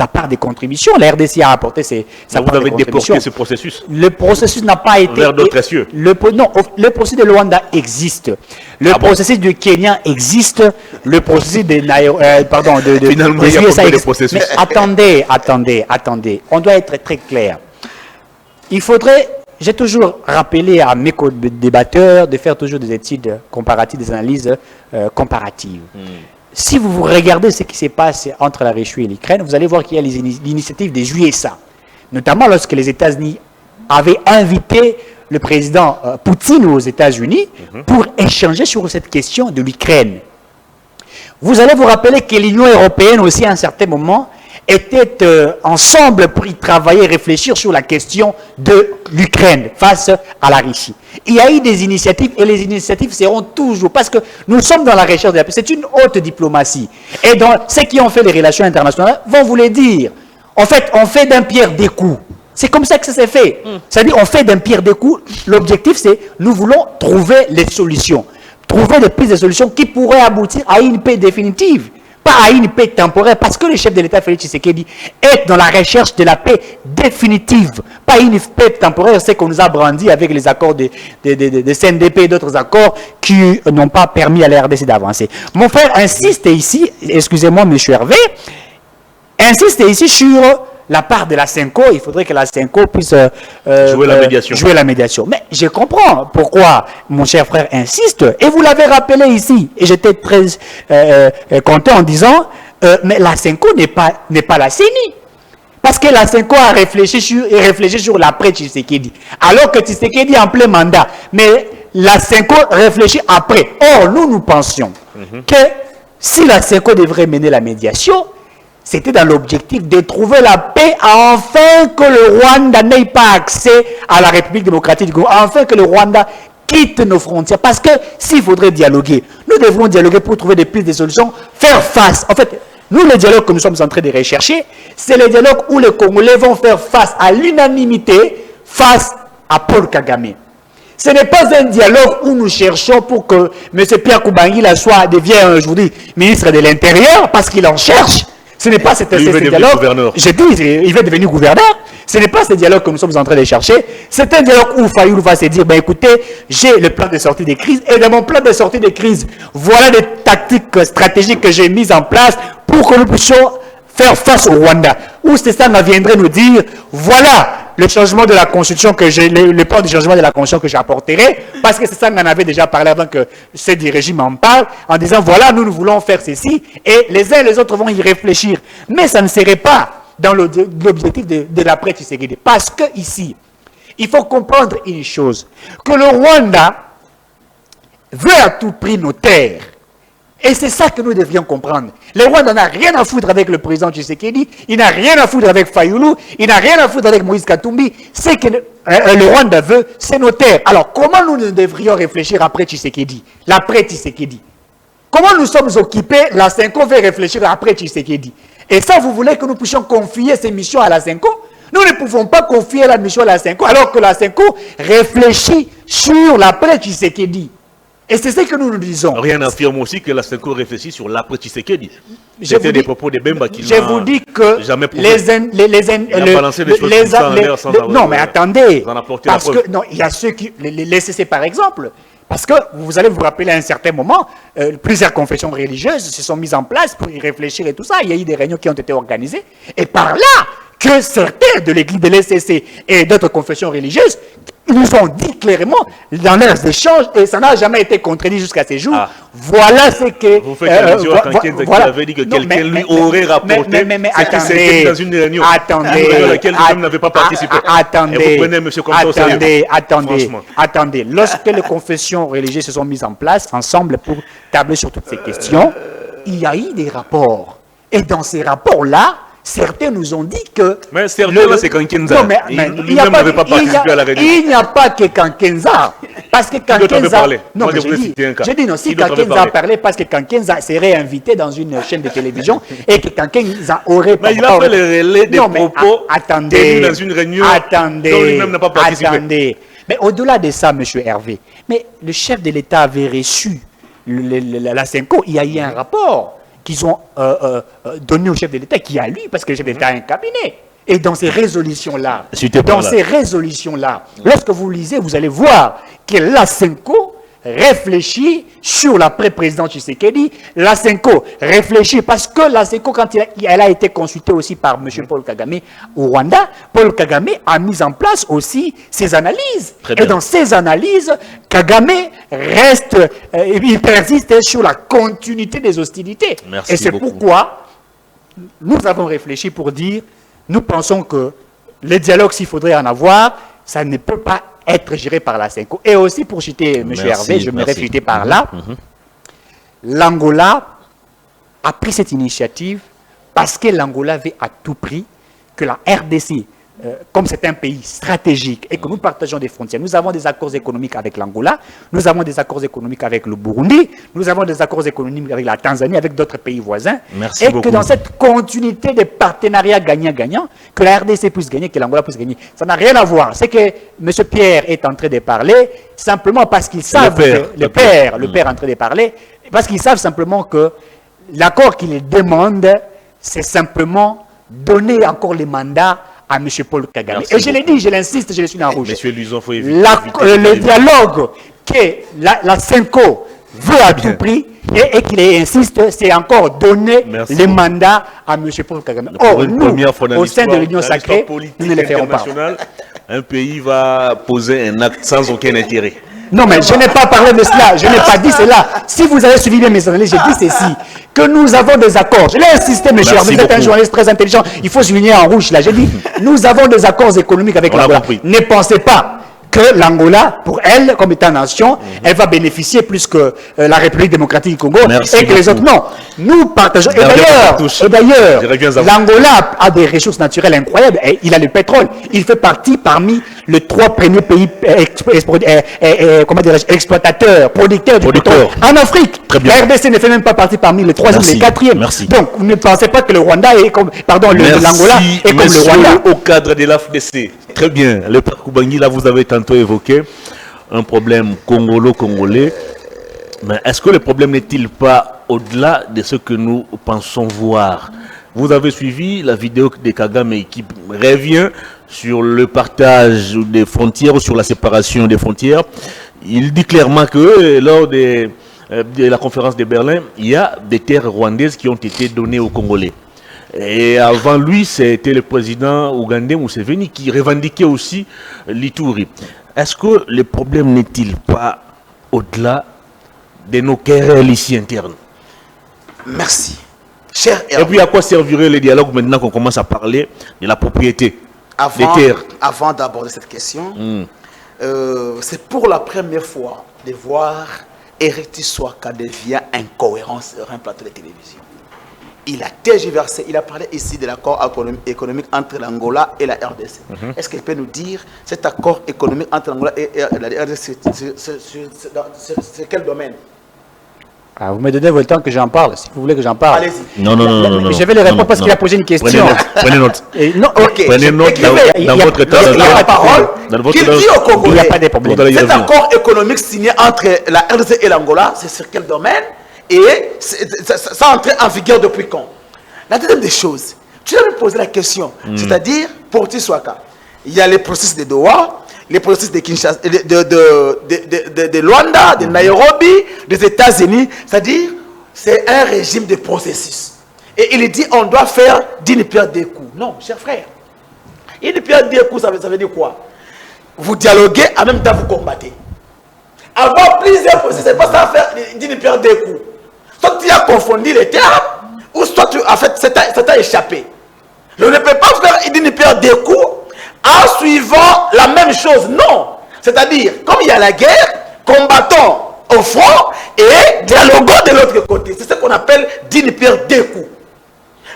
part de contribution. La RDC a apporté sa part de contribution. Vous avez déporté ce processus? Le processus n'a pas été... Vers d'autres cieux. Non, le processus de Luanda existe. Le processus du Kenya existe. Le processus de Finalement, il y a beaucoup de processus. Mais attendez. On doit être très clair. Il faudrait... J'ai toujours rappelé à mes débatteurs de faire toujours des études comparatives, des analyses comparatives. Si vous regardez ce qui se passe entre la Russie et l'Ukraine, vous allez voir qu'il y a l'initiative des USA, notamment lorsque les États-Unis avaient invité le président Poutine aux États-Unis pour échanger sur cette question de l'Ukraine. Vous allez vous rappeler que l'Union européenne aussi à un certain moment était ensemble pour y travailler, réfléchir sur la question de l'Ukraine face à la Russie. Il y a eu des initiatives et les initiatives seront toujours, parce que nous sommes dans la recherche de la paix, c'est une haute diplomatie. Et dans ceux qui ont fait les relations internationales vont vous le dire. En fait, on fait d'un pierre deux coups. C'est comme ça que ça s'est fait. C'est-à-dire, on fait d'un pierre deux coups. L'objectif, c'est nous voulons trouver les solutions. Trouver des pistes de solutions qui pourraient aboutir à une paix définitive. Pas à une paix temporaire, parce que le chef de l'État, Félix Tshisekedi, est dans la recherche de la paix définitive. Pas une paix temporaire, c'est qu'on nous a brandi avec les accords de CNDP et d'autres accords qui n'ont pas permis à la RDC d'avancer. Mon frère insiste ici, excusez-moi, M. Hervé, insiste ici sur la part de la CENCO. Il faudrait que la CENCO puisse jouer la médiation. Mais je comprends pourquoi mon cher frère insiste. Et vous l'avez rappelé ici. Et j'étais très content en disant, mais la CENCO n'est pas la CENI. Parce que la CENCO a réfléchi sur l'après Tshisekedi. Alors que Tshisekedi est en plein mandat. Mais la CENCO réfléchit après. Or, nous pensions que si la CENCO devrait mener la médiation, c'était dans l'objectif de trouver la paix afin que le Rwanda n'ait pas accès à la République démocratique du Congo, afin que le Rwanda quitte nos frontières. Parce que s'il faudrait dialoguer, nous devrons dialoguer pour trouver des pistes de solutions, faire face. En fait, Nous, le dialogue que nous sommes en train de rechercher, c'est le dialogue où les Congolais vont faire face à l'unanimité, face à Paul Kagame. Ce n'est pas un dialogue où nous cherchons pour que M. Pierre Koubangila devienne, je vous dis, ministre de l'Intérieur, parce qu'il en cherche. Ce n'est pas ce dialogue. Je dis, il va devenir gouverneur. Ce n'est pas ce dialogue que nous sommes en train de chercher. C'est un dialogue où Fayoulou va se dire, ben écoutez, j'ai le plan de sortie des crises. Et dans mon plan de sortie des crises, voilà des tactiques stratégiques que j'ai mises en place pour que nous puissions faire face au Rwanda. Où Stéphane viendrait nous dire, voilà le changement de la Constitution le plan de changement de la Constitution que j'apporterai, parce que c'est ça qu'on en avait déjà parlé avant que ce régime en parle, en disant voilà, nous voulons faire ceci, et les uns et les autres vont y réfléchir. Mais ça ne serait pas dans l'objectif de l'après-Tshisekedi. Parce que ici, il faut comprendre une chose, que le Rwanda veut à tout prix nos terres. Et c'est ça que nous devrions comprendre. Le Rwanda n'a rien à foutre avec le président Tshisekedi, il n'a rien à foutre avec Fayoulou, il n'a rien à foutre avec Moïse Katumbi. C'est que le Rwanda veut, c'est nos terres. Alors, comment nous devrions réfléchir après Tshisekedi, l'après Tshisekedi? Comment nous sommes occupés, la Senko veut réfléchir après Tshisekedi? Et ça, vous voulez que nous puissions confier ces missions à la Senko? Nous ne pouvons pas confier la mission à la Senko, alors que la Senko réfléchit sur l'après Tshisekedi. Et c'est ce que nous nous disons. Rien n'affirme aussi que la Senko réfléchit sur l'après Tshisekedi. C'était des propos de Bemba qui je vous dis que jamais non, mais attendez. Parce que, non, il y a ceux qui... Les CC, par exemple. Parce que, vous allez vous rappeler à un certain moment, plusieurs confessions religieuses se sont mises en place pour y réfléchir et tout ça. Il y a eu des réunions qui ont été organisées. Et par là, que certains de l'église de l'SCC et d'autres confessions religieuses nous ont dit clairement dans leurs échanges, et ça n'a jamais été contredit jusqu'à ces jours, voilà ce que... Vous faites allusion à quelqu'un qui avait dit que quelqu'un lui aurait rapporté ce qui s'était dans une réunion à laquelle lui-même n'avait pas participé. Attendez, et vous prenez M. Komsa attendez. Lorsque les confessions religieuses se sont mises en place ensemble pour tabler sur toutes ces questions, il y a eu des rapports. Et dans ces rapports-là, certains nous ont dit que... Mais certains, c'est Kankenza. Lui-même n'avait pas participé à la réunion. Il n'y a pas que Kankenza. Parce que Kankenza... Non, mais j'ai dit non, si Kankenza a parlé, parce que Kankenza serait invité dans une chaîne de télévision et que Kankenza aurait... Mais il a fait le relais des propos tenus dans une réunion dont lui-même n'a pas participé. Attendez. Mais au-delà de ça, M. Hervé, mais le chef de l'État avait reçu la Senko, il y a eu un rapport qu'ils ont donné au chef de l'État, qui a lu, parce que le chef de l'État a un cabinet. Et dans ces résolutions-là, lorsque vous lisez, vous allez voir que la Senko réfléchit sur l'après-président Tshisekedi. La Senko réfléchit parce que la Senko, quand elle a été consultée aussi par M. Paul Kagame au Rwanda, Paul Kagame a mis en place aussi ses analyses. Et dans ces analyses, Kagame reste, il persiste sur la continuité des hostilités. Merci et c'est beaucoup. pourquoi nous avons réfléchi pour dire, nous pensons que le dialogue, s'il faudrait en avoir, ça ne peut pas être géré par la Senko. Et aussi, pour citer M. Hervé, je me réfléchis par là, l'Angola a pris cette initiative parce que l'Angola veut à tout prix que la RDC, comme c'est un pays stratégique et que nous partageons des frontières, nous avons des accords économiques avec l'Angola, nous avons des accords économiques avec le Burundi, nous avons des accords économiques avec la Tanzanie, avec d'autres pays voisins, et que dans cette continuité de partenariats gagnant-gagnant, que la RDC puisse gagner, que l'Angola puisse gagner, ça n'a rien à voir. C'est que M. Pierre est en train de parler simplement parce qu'ils savent, le père est en train de parler, parce qu'ils savent simplement que l'accord qu'il demande, c'est simplement donner encore les mandats à M. Paul Kagame. Merci et je l'ai dit, je l'insiste, je le suis en rouge. Monsieur Luison, faut le dialogue que la Senko veut à tout prix et qu'il insiste, c'est encore donner les mandats à M. Paul Kagame. Or, nous, au sein de l'Union sacrée, nous ne le ferons pas. Un pays va poser un acte sans aucun intérêt. Non, mais je n'ai pas parlé de cela, je n'ai pas dit cela. Si vous avez suivi bien mes analyses, j'ai dit ceci, que nous avons des accords. Je l'ai insisté, monsieur, vous êtes un journaliste très intelligent, il faut souligner en rouge là. J'ai dit, nous avons des accords économiques avec l'Angola. Ne pensez pas que l'Angola, pour elle, comme étant nation, elle va bénéficier plus que la République démocratique du Congo et que les autres. Non, nous partageons. Et d'ailleurs, l'Angola a des ressources naturelles incroyables. Et il a le pétrole. Il fait partie parmi les 3 premiers pays exploitateurs, producteurs du pétrole en Afrique. La RDC ne fait même pas partie parmi les 3e et les 4e. Donc, vous ne pensez pas que le Rwanda est comme, l'Angola est comme le Rwanda. Au cadre de l'AFDC. Très bien. Le Père Koubangi, là, vous avez tantôt évoqué un problème congolais. Mais est-ce que le problème n'est-il pas au-delà de ce que nous pensons voir? Vous avez suivi la vidéo de Kagame qui revient sur le partage des frontières ou sur la séparation des frontières. Il dit clairement que lors de la conférence de Berlin, il y a des terres rwandaises qui ont été données aux Congolais. Et avant lui, c'était le président ougandais Museveni qui revendiquait aussi l'Ituri. Est-ce que le problème n'est-il pas au-delà de nos querelles ici internes? Merci. Cher Hervé. Et puis à quoi servirait le dialogue maintenant qu'on commence à parler de la propriété des terres? Avant d'aborder cette question, c'est pour la première fois de voir Eric Tshisekedi devient incohérent sur un plateau de télévision. Il a tergiversé, il a parlé ici de l'accord économique entre l'Angola et la RDC. Est-ce qu'il peut nous dire cet accord économique entre l'Angola et la RDC, c'est quel domaine? Vous me donnez votre temps que j'en parle, si vous voulez que j'en parle. Allez-y. Non. Je vais le répondre parce qu'il a posé une question. Prenez note. Prenez note dans votre temps. Il y a la parole qu'il dit au Congolais. Il n'y a pas de problème. Cet accord économique signé entre la RDC et l'Angola, c'est sur quel domaine? Et ça entre en vigueur depuis quand? La deuxième des choses, tu dois me poser la question. C'est-à-dire, pour Tshisekedi, il y a les processus de Doha, les processus de Kinshasa, de Luanda, de Nairobi, des États-Unis. C'est-à-dire, c'est un régime de processus. Et il dit, on doit faire d'une pierre deux coups. Non, cher frère. Une pierre deux coups, ça veut dire quoi? Vous dialoguez, en même temps vous combattez. Avoir plusieurs processus, c'est pas ça faire d'une pierre deux coups. Soit tu as confondu les termes, ou soit tu as fait, ça t'a échappé. On ne peut pas faire d'une pierre deux coups en suivant la même chose. Non. C'est-à-dire, comme il y a la guerre, combattons au front et dialoguons de l'autre côté. C'est ce qu'on appelle d'une pierre deux coups.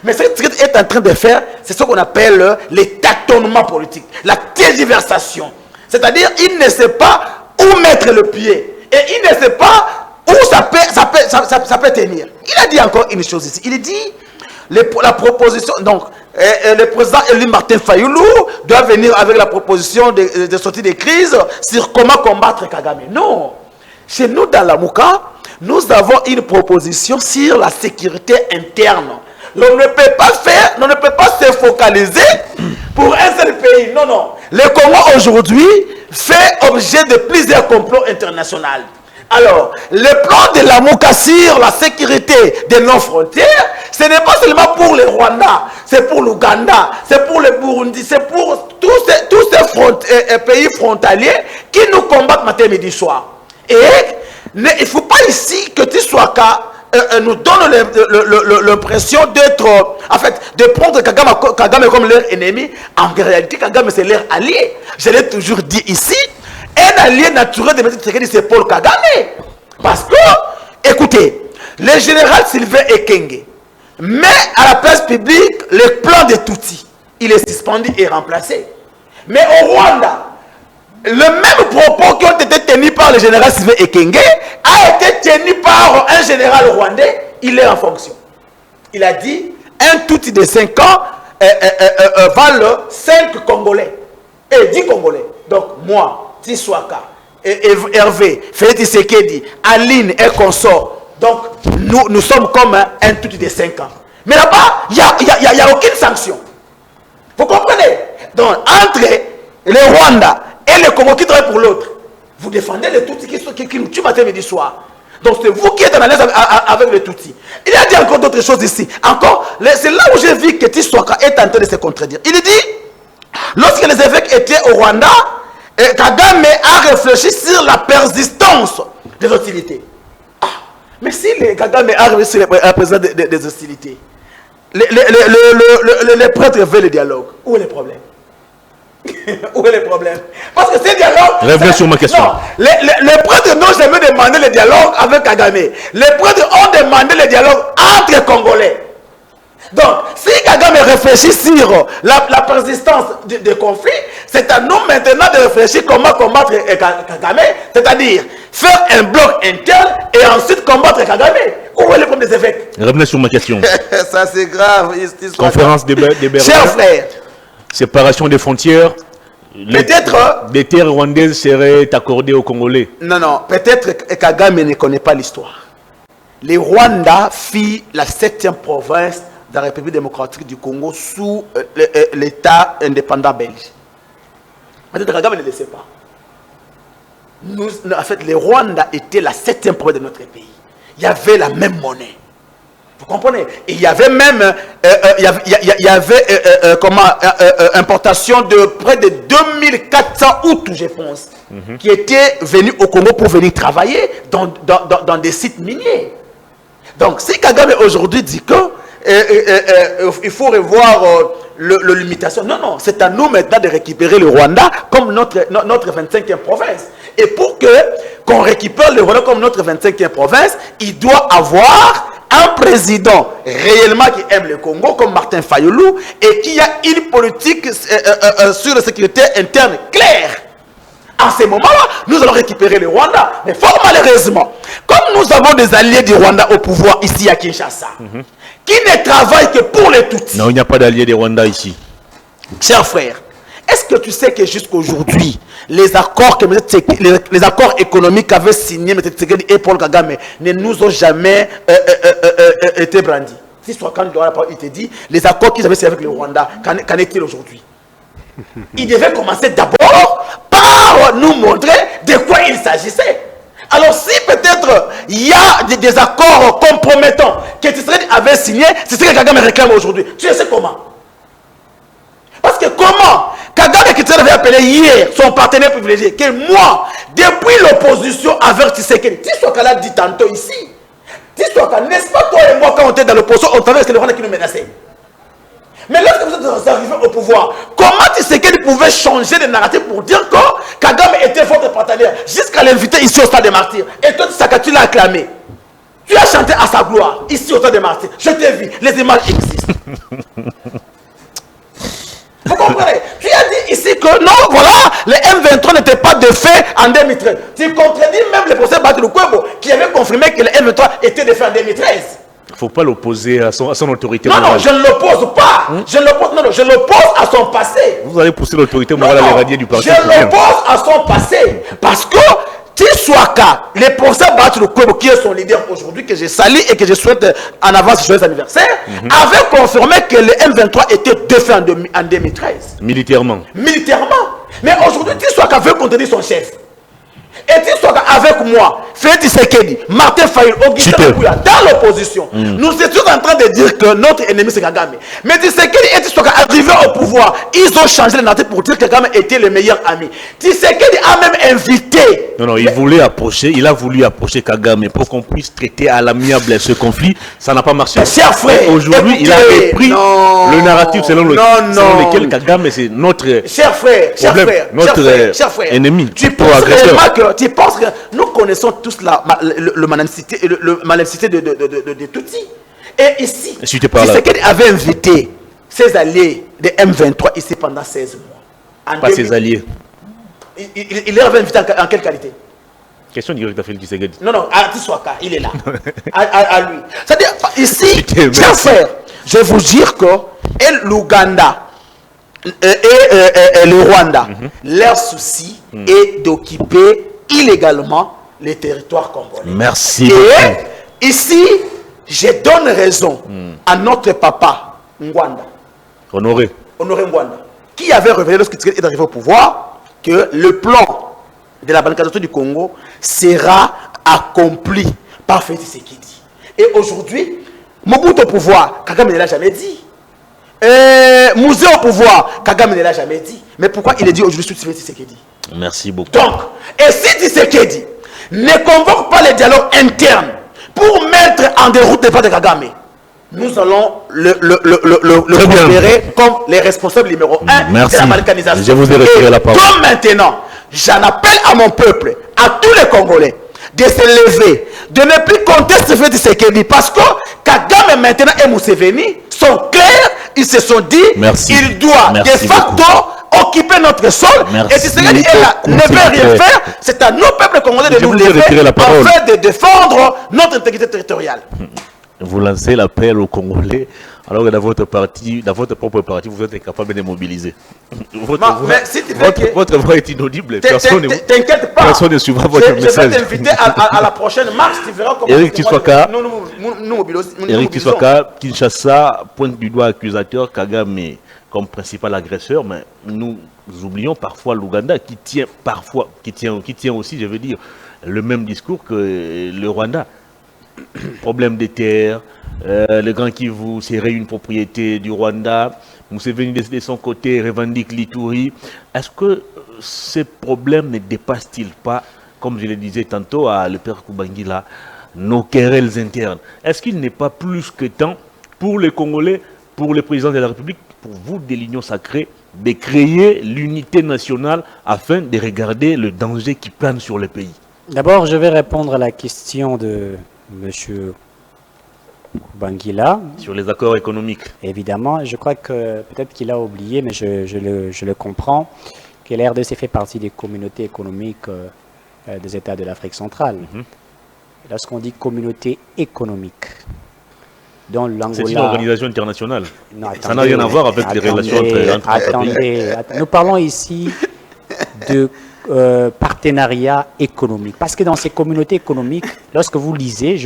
Mais ce qu'il est en train de faire, c'est ce qu'on appelle les tâtonnements politiques, la tergiversation. C'est-à-dire, il ne sait pas où mettre le pied. Et il ne sait pas où ça peut tenir. Il a dit encore une chose ici. Il dit, la proposition, donc, le président élu Martin Fayoulou doit venir avec la proposition de sortie de crise sur comment combattre Kagame. Non. Chez nous, dans la Mouka, nous avons une proposition sur la sécurité interne. On ne peut pas faire, on ne peut pas se focaliser pour un seul pays. Non, non. Le Congo aujourd'hui fait objet de plusieurs complots internationaux. Alors, le plan de la Mouka sur la sécurité de nos frontières, ce n'est pas seulement pour le Rwanda, c'est pour l'Ouganda, c'est pour le Burundi, c'est pour tous ces pays frontaliers qui nous combattent matin, midi, soir. Et il ne faut pas ici que Tshisekedi nous donne l'impression d'être, en fait, de prendre Kagame comme leur ennemi. En réalité, Kagame c'est leur allié. Je l'ai toujours dit ici. Un allié naturel de M. Tshisekedi, c'est Paul Kagame. Parce que, écoutez, le général Sylvain Ekenge met à la place publique le plan de Tutsi. Il est suspendu et remplacé. Mais au Rwanda, le même propos qui ont été tenus par le général Sylvain Ekenge a été tenu par un général rwandais. Il est en fonction. Il a dit, un Tutsi de 5 ans valent 5 Congolais. Et 10 Congolais. Donc, moi, Tshisekedi, Hervé, Félix Tshisekedi, Aline et consorts. Donc, nous sommes comme un Tutsi de 5 ans. Mais là-bas, il n'y a aucune sanction. Vous comprenez? Donc, entre le Rwanda et le Congo qui travaillent pour l'autre, vous défendez les Tutsis qui nous tuent matin, midi, soir. Donc, c'est vous qui êtes en alliance avec les Tutsis. Il a dit encore d'autres choses ici. Encore, c'est là où j'ai vu que Tshisekedi est en train de se contredire. Il dit, lorsque les évêques étaient au Rwanda, Kagame a réfléchi sur la persistance des hostilités. Ah, mais si Kagame a réfléchi sur la présence des hostilités, les prêtres veulent le dialogue. Où est le problème? Où est le problème? Parce que ces dialogues... Revenez sur ma question. Non, les prêtres n'ont jamais demandé le dialogue avec Kagame. Les prêtres ont demandé le dialogue entre Congolais. Donc, si Kagame réfléchit sur la persistance des conflits, c'est à nous maintenant de réfléchir comment combattre Kagame, c'est-à-dire faire un bloc interne et ensuite combattre Kagame. Où est le problème des évêques? Revenez sur ma question. Ça c'est grave. Conférence des Chers frères, séparation des frontières. Peut-être des terres rwandaises seraient accordées aux Congolais. Non, peut-être que Kagame ne connaît pas l'histoire. Le Rwanda fit la 7e province de la République démocratique du Congo sous l'État indépendant belge. Peut-être que Kagame ne le sait pas. En fait, le Rwanda était la 7e province de notre pays. Il y avait la même monnaie. Vous comprenez? Et il y avait même importation de près de 2400 Hutus, je pense, qui étaient venus au Congo pour venir travailler dans des sites miniers. Donc, si Kagame aujourd'hui dit que il faut revoir le limitation, non, c'est à nous maintenant de récupérer le Rwanda comme notre 25e province. Et pour qu'on récupère le Rwanda comme notre 25e province, il doit avoir un président réellement qui aime le Congo comme Martin Fayulu et qui a une politique sur la sécurité interne claire. À ce moment-là, nous allons récupérer le Rwanda. Mais fort malheureusement, comme nous avons des alliés du Rwanda au pouvoir ici à Kinshasa, qui ne travaillent que pour les Tutsis. Non, il n'y a pas d'alliés du Rwanda ici. Chers frères, est-ce que tu sais que jusqu'aujourd'hui, les accords économiques qu'avaient signés M. Tshisekedi et Paul Kagame ne nous ont jamais été brandis? Si soit quand il te dit, les accords qu'ils avaient signés avec le Rwanda, qu'en est-il aujourd'hui? Il devait commencer d'abord par nous montrer de quoi il s'agissait. Alors si peut-être il y a des accords compromettants que Tshisekedi avait signés, c'est ce que Kagame réclame aujourd'hui. Tu sais comment? Parce que comment Kagame qui avait appelé hier son partenaire privilégié, que moi, depuis l'opposition avec Tshisekedi, Tshisekedi l'a dit tantôt ici, Tshisekedi, n'est-ce pas toi et moi quand on était dans l'opposition, on savait que c'est le Rwanda qui nous menaçait. Mais lorsque vous êtes arrivés au pouvoir, comment Tshisekedi pouvait changer de narratif pour dire que Kagame était votre partenaire jusqu'à l'inviter ici au Stade des Martyrs? Et toi, Tshisekedi, tu l'as acclamé. Tu as chanté à sa gloire ici au Stade des Martyrs. Je t'ai vu, les images existent. Vous comprenez? Tu as dit ici que non, voilà, le M23 n'était pas de fait en 2013. Tu contredis même le procès Bateloukwebo qui avait confirmé que le M23 était de fait en 2013. Il ne faut pas l'opposer à son autorité morale. Non, je ne l'oppose pas. Je l'oppose à son passé. Vous allez pousser l'autorité morale à l'éradier du parti. Je l'oppose à son passé. Parce que Tshisekedi, le professeur Bateloukwebo, qui est son leader aujourd'hui, que je salue et que je souhaite en avance joyeux anniversaire, avait confirmé que le M23 était de fait en 2013. Militairement. Mais aujourd'hui, Tshisekedi veut contredire son chef. Et Tshisekedi avec moi, Félix Tshisekedi, Martin Fayulu, Augustin Kouya, dans l'opposition, nous étions en train de dire que notre ennemi c'est Kagame. Mais Tshisekedi et Tshisekedi arrivés au pouvoir, ils ont changé le narratif pour dire que Kagame était le meilleur ami. Tshisekedi a même invité. Non, il a voulu approcher Kagame pour qu'on puisse traiter à l'amiable ce conflit. Ça n'a pas marché. Cher frère, aujourd'hui, il a repris le narratif selon lequel Kagame c'est notre ennemi. Tu penses que nous connaissons tous le malicité de Tutsi. Et ici, Tshisekedi avait invité ses alliés de M23 ici pendant 16 mois. Pas ses alliés. Il les avait invités en quelle qualité? Question directe à Félix Tshisekedi. Non, à Tshisekedi, il est là. à lui. C'est-à-dire, ici, chers frères, je vais vous dire que l'Ouganda et le Rwanda, leur souci est d'occuper illégalement les territoires congolais. Merci. Et ici, je donne raison à notre papa Ngwanda. Honoré Ngwanda, qui avait révélé lorsqu'il est arrivé au pouvoir que le plan de la bancarisation du Congo sera accompli par Félix Tshisekedi. Et aujourd'hui, Mobutu au pouvoir, Kagame ne l'a jamais dit. Musée au pouvoir, Kagame ne l'a jamais dit. Mais pourquoi il est dit aujourd'hui sur Félix Tshisekedi? Merci beaucoup. Donc, et si Tshisekedi ne convoque pas les dialogues internes pour mettre en déroute les pas de Kagame, nous allons le considérer comme les responsables numéro 1 de la balkanisation. Je vous ai retiré la parole. Donc maintenant, j'en appelle à mon peuple, à tous les Congolais, de se lever, de ne plus compter ce fait de ce qu'il dit. Parce que Kagame maintenant et Museveni sont clairs, ils se sont dit, il doit de facto occuper notre sol. Et si Tshisekedi est là, ne veut rien faire, c'est à nos peuples congolais de nous lever afin de défendre notre intégrité territoriale. Vous lancez l'appel aux Congolais, alors que dans votre parti, dans votre propre parti, vous êtes incapable de mobiliser. Votre voix est inaudible. T'inquiète pas. Personne ne suivra votre message. Je vais t'inviter à la prochaine marche, tu verras comment Eric Tshisekedi, Kinshasa pointe du doigt accusateur Kagame comme principal agresseur, mais nous oublions parfois l'Ouganda qui tient aussi, je veux dire, le même discours que le Rwanda. Problème des terres, le Grand Kivu serait une propriété du Rwanda. Museveni de son côté revendique l'Ituri. Est-ce que ces problèmes ne dépassent-ils pas, comme je le disais tantôt à le père Kubangila, nos querelles internes? Est-ce qu'il n'est pas plus que temps pour les Congolais, pour le président de la République, pour vous de l'Union sacrée, de créer l'unité nationale afin de regarder le danger qui plane sur le pays? D'abord, je vais répondre à la question de Monsieur Bangila. Sur les accords économiques. Évidemment, je crois que peut-être qu'il a oublié, mais je le comprends, que la RDC fait partie des communautés économiques des États de l'Afrique centrale. Lorsqu'on dit communauté économique, dans l'Angola... C'est une organisation internationale. Non, attendez, ça n'a rien à voir avec les relations entre pays. Nous parlons ici de partenariat économique. Parce que dans ces communautés économiques, lorsque vous lisez,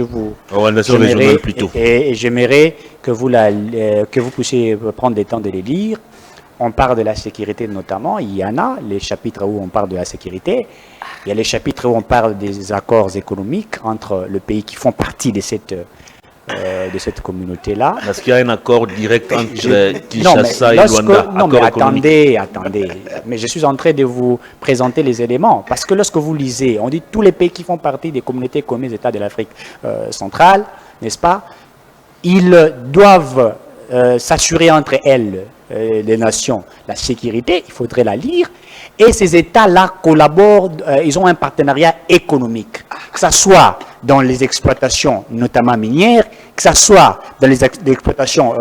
j'aimerais que vous puissiez prendre le temps de les lire. On parle de la sécurité notamment. Il y en a les chapitres où on parle de la sécurité. Il y a les chapitres où on parle des accords économiques entre les pays qui font partie de cette communauté-là. Parce qu'il y a un accord direct entre Kinshasa et Luanda. Non, mais attendez. Mais je suis en train de vous présenter les éléments. Parce que lorsque vous lisez, on dit tous les pays qui font partie des communautés économiques des États de l'Afrique centrale, n'est-ce pas? Ils doivent s'assurer entre elles, les nations, la sécurité, il faudrait la lire. Et ces États-là collaborent, ils ont un partenariat économique, que ce soit dans les exploitations, notamment minières, que ce soit dans les exploitations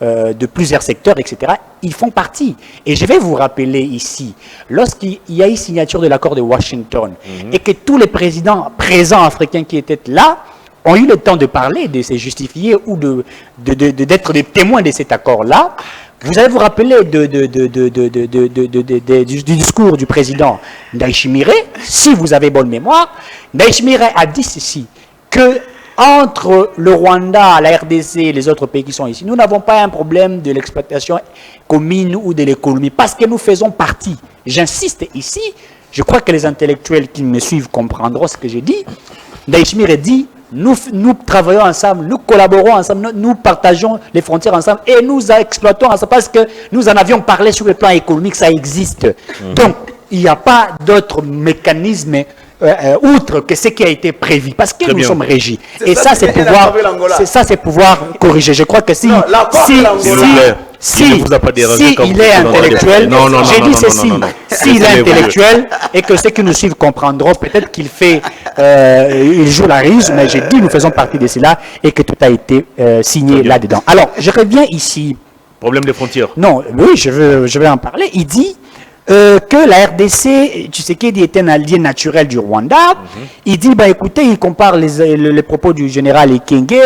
de plusieurs secteurs, etc. Ils font partie. Et je vais vous rappeler ici, lorsqu'il y a eu signature de l'accord de Washington, et que tous les présidents présents africains qui étaient là ont eu le temps de parler, de se justifier ou d'être des témoins de cet accord-là, vous allez vous rappeler du discours du président Ndayishimiye, si vous avez bonne mémoire. Ndayishimiye a dit ceci, que entre le Rwanda, la RDC et les autres pays qui sont ici, nous n'avons pas un problème de l'exploitation commune ou de l'économie, parce que nous faisons partie. J'insiste ici, je crois que les intellectuels qui me suivent comprendront ce que j'ai dit. Ndayishimiye dit, nous travaillons ensemble, nous collaborons ensemble, nous partageons les frontières ensemble et nous exploitons ensemble parce que nous en avions parlé sur le plan économique, ça existe. Donc, il n'y a pas d'autre mécanisme outre que ce qui a été prévu, parce que nous sommes régis. Et ça, c'est pouvoir corriger. Je crois que si il est intellectuel, j'ai dit ceci, s'il est intellectuel et que ceux qui nous suivent comprendront, peut-être qu'il il joue la ruse, mais j'ai dit nous faisons partie de cela et que tout a été signé là-dedans. Alors, je reviens ici. Problème des frontières. Non, oui, je vais en parler. Il dit que la RDC, Tshisekedi était un allié naturel du Rwanda. Il dit, bah, écoutez, il compare les propos du général Ekenge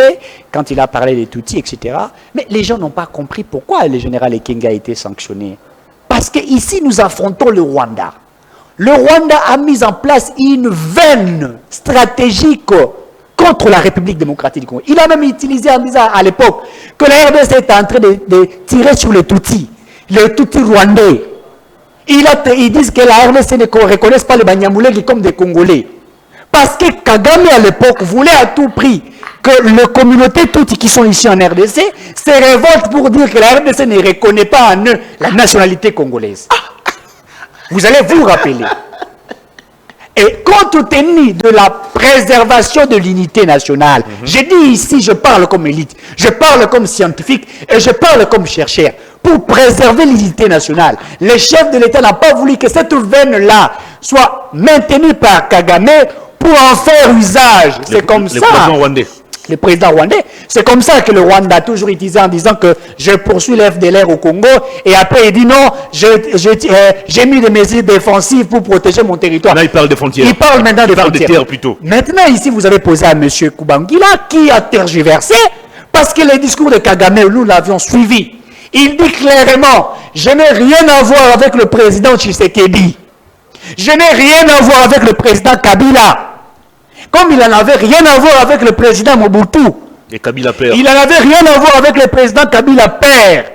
quand il a parlé des Tutsis, etc. Mais les gens n'ont pas compris pourquoi le général Ekenge a été sanctionné. Parce qu'ici, nous affrontons le Rwanda. Le Rwanda a mis en place une veine stratégique contre la République démocratique du Congo. Il a même utilisé en disant à l'époque que la RDC était en train de tirer sur les Tutsis rwandais. Ils disent que la RDC ne reconnaît pas les Banyamulenge comme des Congolais. Parce que Kagame à l'époque voulait à tout prix que les communautés toutes qui sont ici en RDC se révoltent pour dire que la RDC ne reconnaît pas en eux la nationalité congolaise. Vous allez vous rappeler. Et compte tenu de la préservation de l'unité nationale, j'ai dit ici, je parle comme élite, je parle comme scientifique et je parle comme chercheur. Pour préserver l'unité nationale, les chefs de l'État n'ont pas voulu que cette veine-là soit maintenue par Kagame pour en faire usage. C'est comme ça. Le président rwandais, c'est comme ça que le Rwanda a toujours utilisé en disant que je poursuis l'FDLR au Congo et après il dit non, j'ai mis des mesures défensives pour protéger mon territoire. Là il parle des frontières. Il parle maintenant des frontières. Des terres plutôt. Maintenant ici vous avez posé à M. Kubangila qui a tergiversé parce que les discours de Kagame, nous l'avions suivi. Il dit clairement, je n'ai rien à voir avec le président Tshisekedi. Je n'ai rien à voir avec le président Kabila. Comme il n'en avait rien à voir avec le président Mobutu. Et Kabila père. Il n'en avait rien à voir avec le président Kabila père.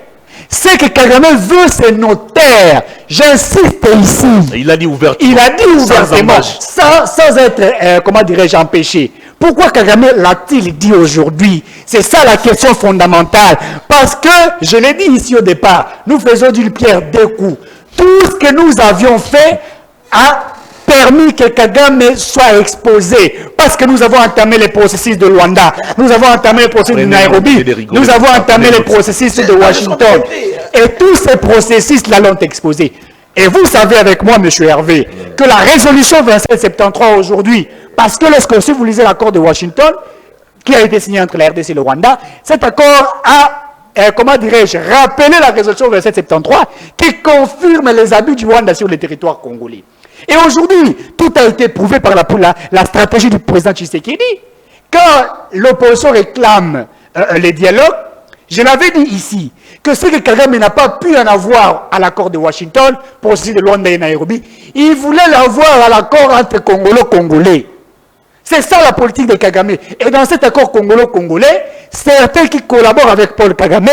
Ce que Kagame veut, c'est nos terres. J'insiste ici. Et il a dit ouvertement. Il a dit ouvertement, sans être, comment dirais-je, empêché. Pourquoi Kagame l'a-t-il dit aujourd'hui? C'est ça la question fondamentale. Parce que, je l'ai dit ici au départ, nous faisons d'une pierre deux coups. Tout ce que nous avions fait a permis que Kagame soit exposé. Parce que nous avons entamé les processus de Luanda, nous avons entamé les processus de Nairobi, nous avons entamé les processus de Washington. Et tous ces processus-là l'ont exposé. Et vous savez avec moi, M. Hervé, que la résolution 2773 aujourd'hui, parce que lorsque vous lisez l'accord de Washington, qui a été signé entre la RDC et le Rwanda, cet accord a, comment dirais-je, rappelé la résolution 2773 qui confirme les abus du Rwanda sur le territoire congolais. Et aujourd'hui, tout a été prouvé par la stratégie du président Tshisekedi. Quand l'opposition réclame les dialogues, je l'avais dit ici, que ce que Kagame n'a pas pu en avoir à l'accord de Washington, pour aussi de Luanda et Nairobi, il voulait l'avoir à l'accord entre Congolo-Congolais. C'est ça la politique de Kagame. Et dans cet accord congolo-congolais, certains qui collaborent avec Paul Kagame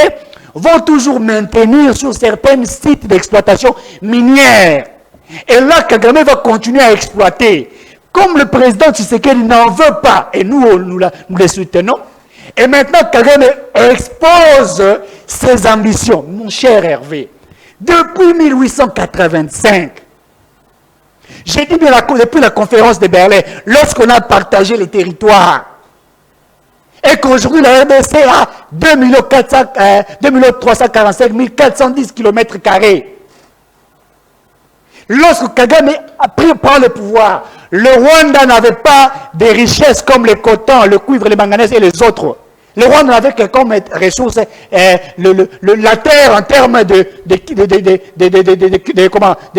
vont toujours maintenir sur certains sites d'exploitation minière. Et là, Kagame va continuer à exploiter. Comme le président Tshisekedi n'en veut pas, et nous les soutenons, et maintenant Kagame expose ses ambitions. Mon cher Hervé, depuis 1885, j'ai dit depuis la conférence de Berlin, lorsqu'on a partagé les territoires, et qu'aujourd'hui la RDC a 2 345 410 km². Lorsque Kagame prend le pouvoir, le Rwanda n'avait pas des richesses comme le coton, le cuivre, les manganèses et les autres. Le Rwanda n'avait que comme ressource la terre en termes de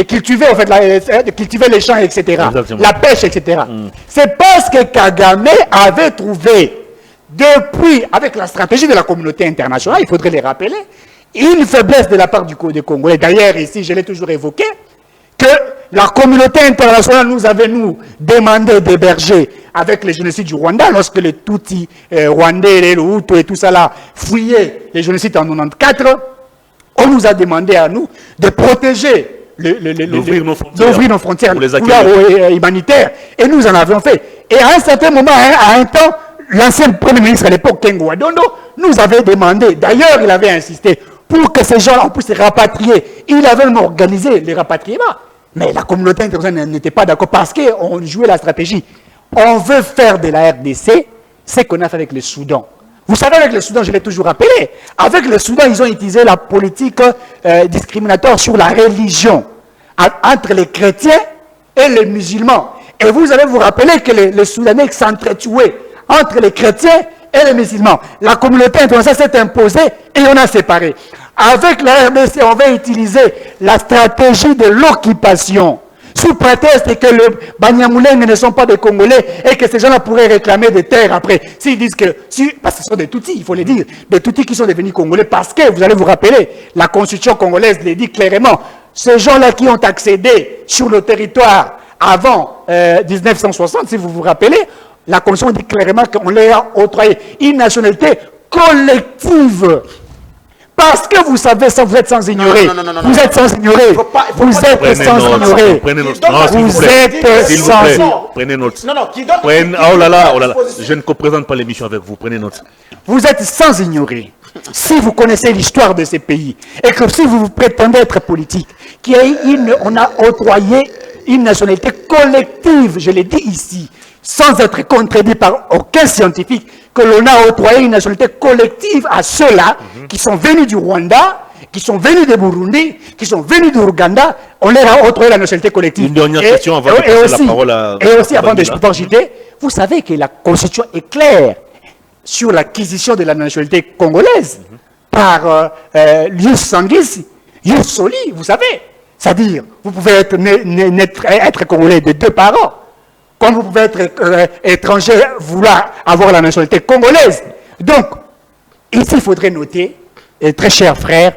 cultiver, en fait, de cultiver les champs, etc. Exactement. La pêche, etc. C'est parce que Kagame avait trouvé, depuis, avec la stratégie de la communauté internationale, il faudrait les rappeler, une faiblesse de la part des Congolais. D'ailleurs, ici, je l'ai toujours évoqué, que la communauté internationale nous avait demandé d'héberger avec les génocides du Rwanda, lorsque les Tutsis rwandais, les Hutus et tout ça là fuyaient les génocides en 1994, on nous a demandé à nous de protéger, d'ouvrir nos frontières pour les accueillir humanitaires, et nous en avions fait. Et à un certain moment, à un temps, l'ancien premier ministre à l'époque, Kengo Adondo, nous avait demandé, d'ailleurs il avait insisté, pour que ces gens-là puissent se rapatrier. Il avait même organisé les rapatriements. Mais la communauté internationale n'était pas d'accord parce qu'on jouait la stratégie. On veut faire de la RDC ce qu'on a fait avec le Soudan. Vous savez, avec le Soudan, je l'ai toujours rappelé, avec le Soudan, ils ont utilisé la politique discriminatoire sur la religion entre les chrétiens et les musulmans. Et vous allez vous rappeler que les Soudanais s'entretuaient entre les chrétiens et les musulmans. La communauté internationale s'est imposée et on a séparé. Avec la RDC, on va utiliser la stratégie de l'occupation, sous prétexte que les Banyamulenge ne sont pas des Congolais et que ces gens-là pourraient réclamer des terres après. S'ils disent que, parce que ce sont des Tutsis, il faut les dire, des Tutsis qui sont devenus Congolais, parce que, vous allez vous rappeler, la Constitution congolaise les dit clairement, ces gens-là qui ont accédé sur le territoire avant 1960, si vous vous rappelez, la Constitution dit clairement qu'on leur a octroyé une nationalité collective. Parce que vous savez ça, vous êtes sans ignorer. Vous êtes sans ignorer. Vous êtes sans ignorer. Prenez note. Vous êtes sans ignorer. Prenez note. Oh là là. Je ne représente pas l'émission avec vous. Prenez note. Vous êtes sans ignorer. Si vous connaissez l'histoire de ces pays et que si vous prétendez être politique, on a octroyé une nationalité collective, je l'ai dit ici, sans être contredit par aucun scientifique, que l'on a octroyé une nationalité collective à ceux-là qui sont venus du Rwanda, qui sont venus de Burundi, qui sont venus du Ouganda, on leur a octroyé la nationalité collective. Une dernière question avant de passer la parole à... Et aussi, avant de pouvoir citer, vous savez que la Constitution est claire sur l'acquisition de la nationalité congolaise par Lius Sanguis, Lius Soli, vous savez. C'est-à-dire, vous pouvez être congolais de 2 parents, comme vous pouvez être étranger, vouloir avoir la nationalité congolaise. Donc, ici, il faudrait noter, très chers frères,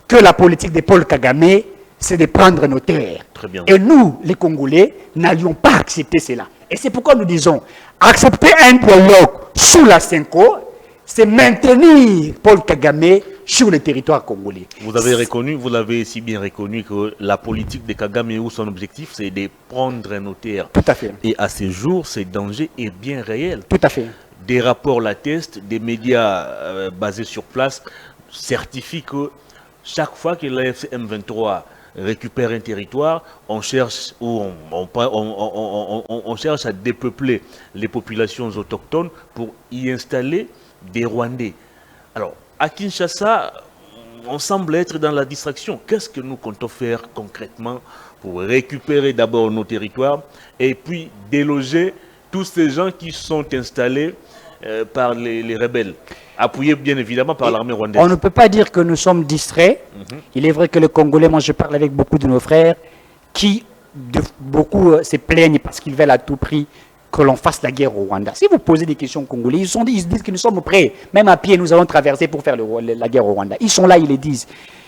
que la politique de Paul Kagame, c'est de prendre nos terres. Très bien. Et nous, les Congolais, n'allions pas accepter cela. Et c'est pourquoi nous disons, accepter un dialogue sous la Cinco, c'est maintenir Paul Kagame sur le territoire congolais. Vous avez reconnu, vous l'avez si bien reconnu que la politique de Kagame, où son objectif, c'est de prendre nos terres. Tout à fait. Et à ce jour, ce danger est bien réel. Tout à fait. Des rapports l'attestent, des médias basés sur place certifient que chaque fois que l'AFC M23 récupère un territoire, on cherche, on cherche à dépeupler les populations autochtones pour y installer des Rwandais. Alors, à Kinshasa, on semble être dans la distraction. Qu'est-ce que nous comptons faire concrètement pour récupérer d'abord nos territoires et puis déloger tous ces gens qui sont installés par les rebelles, appuyés bien évidemment par l'armée rwandaise? On ne peut pas dire que nous sommes distraits. Il est vrai que les Congolais, moi je parle avec beaucoup de nos frères, qui beaucoup se plaignent parce qu'ils veulent à tout prix que l'on fasse la guerre au Rwanda. Si vous posez des questions aux Congolais, ils se disent que nous sommes prêts. Même à pied, nous allons traverser pour faire la guerre au Rwanda. Ils sont là, ils le disent.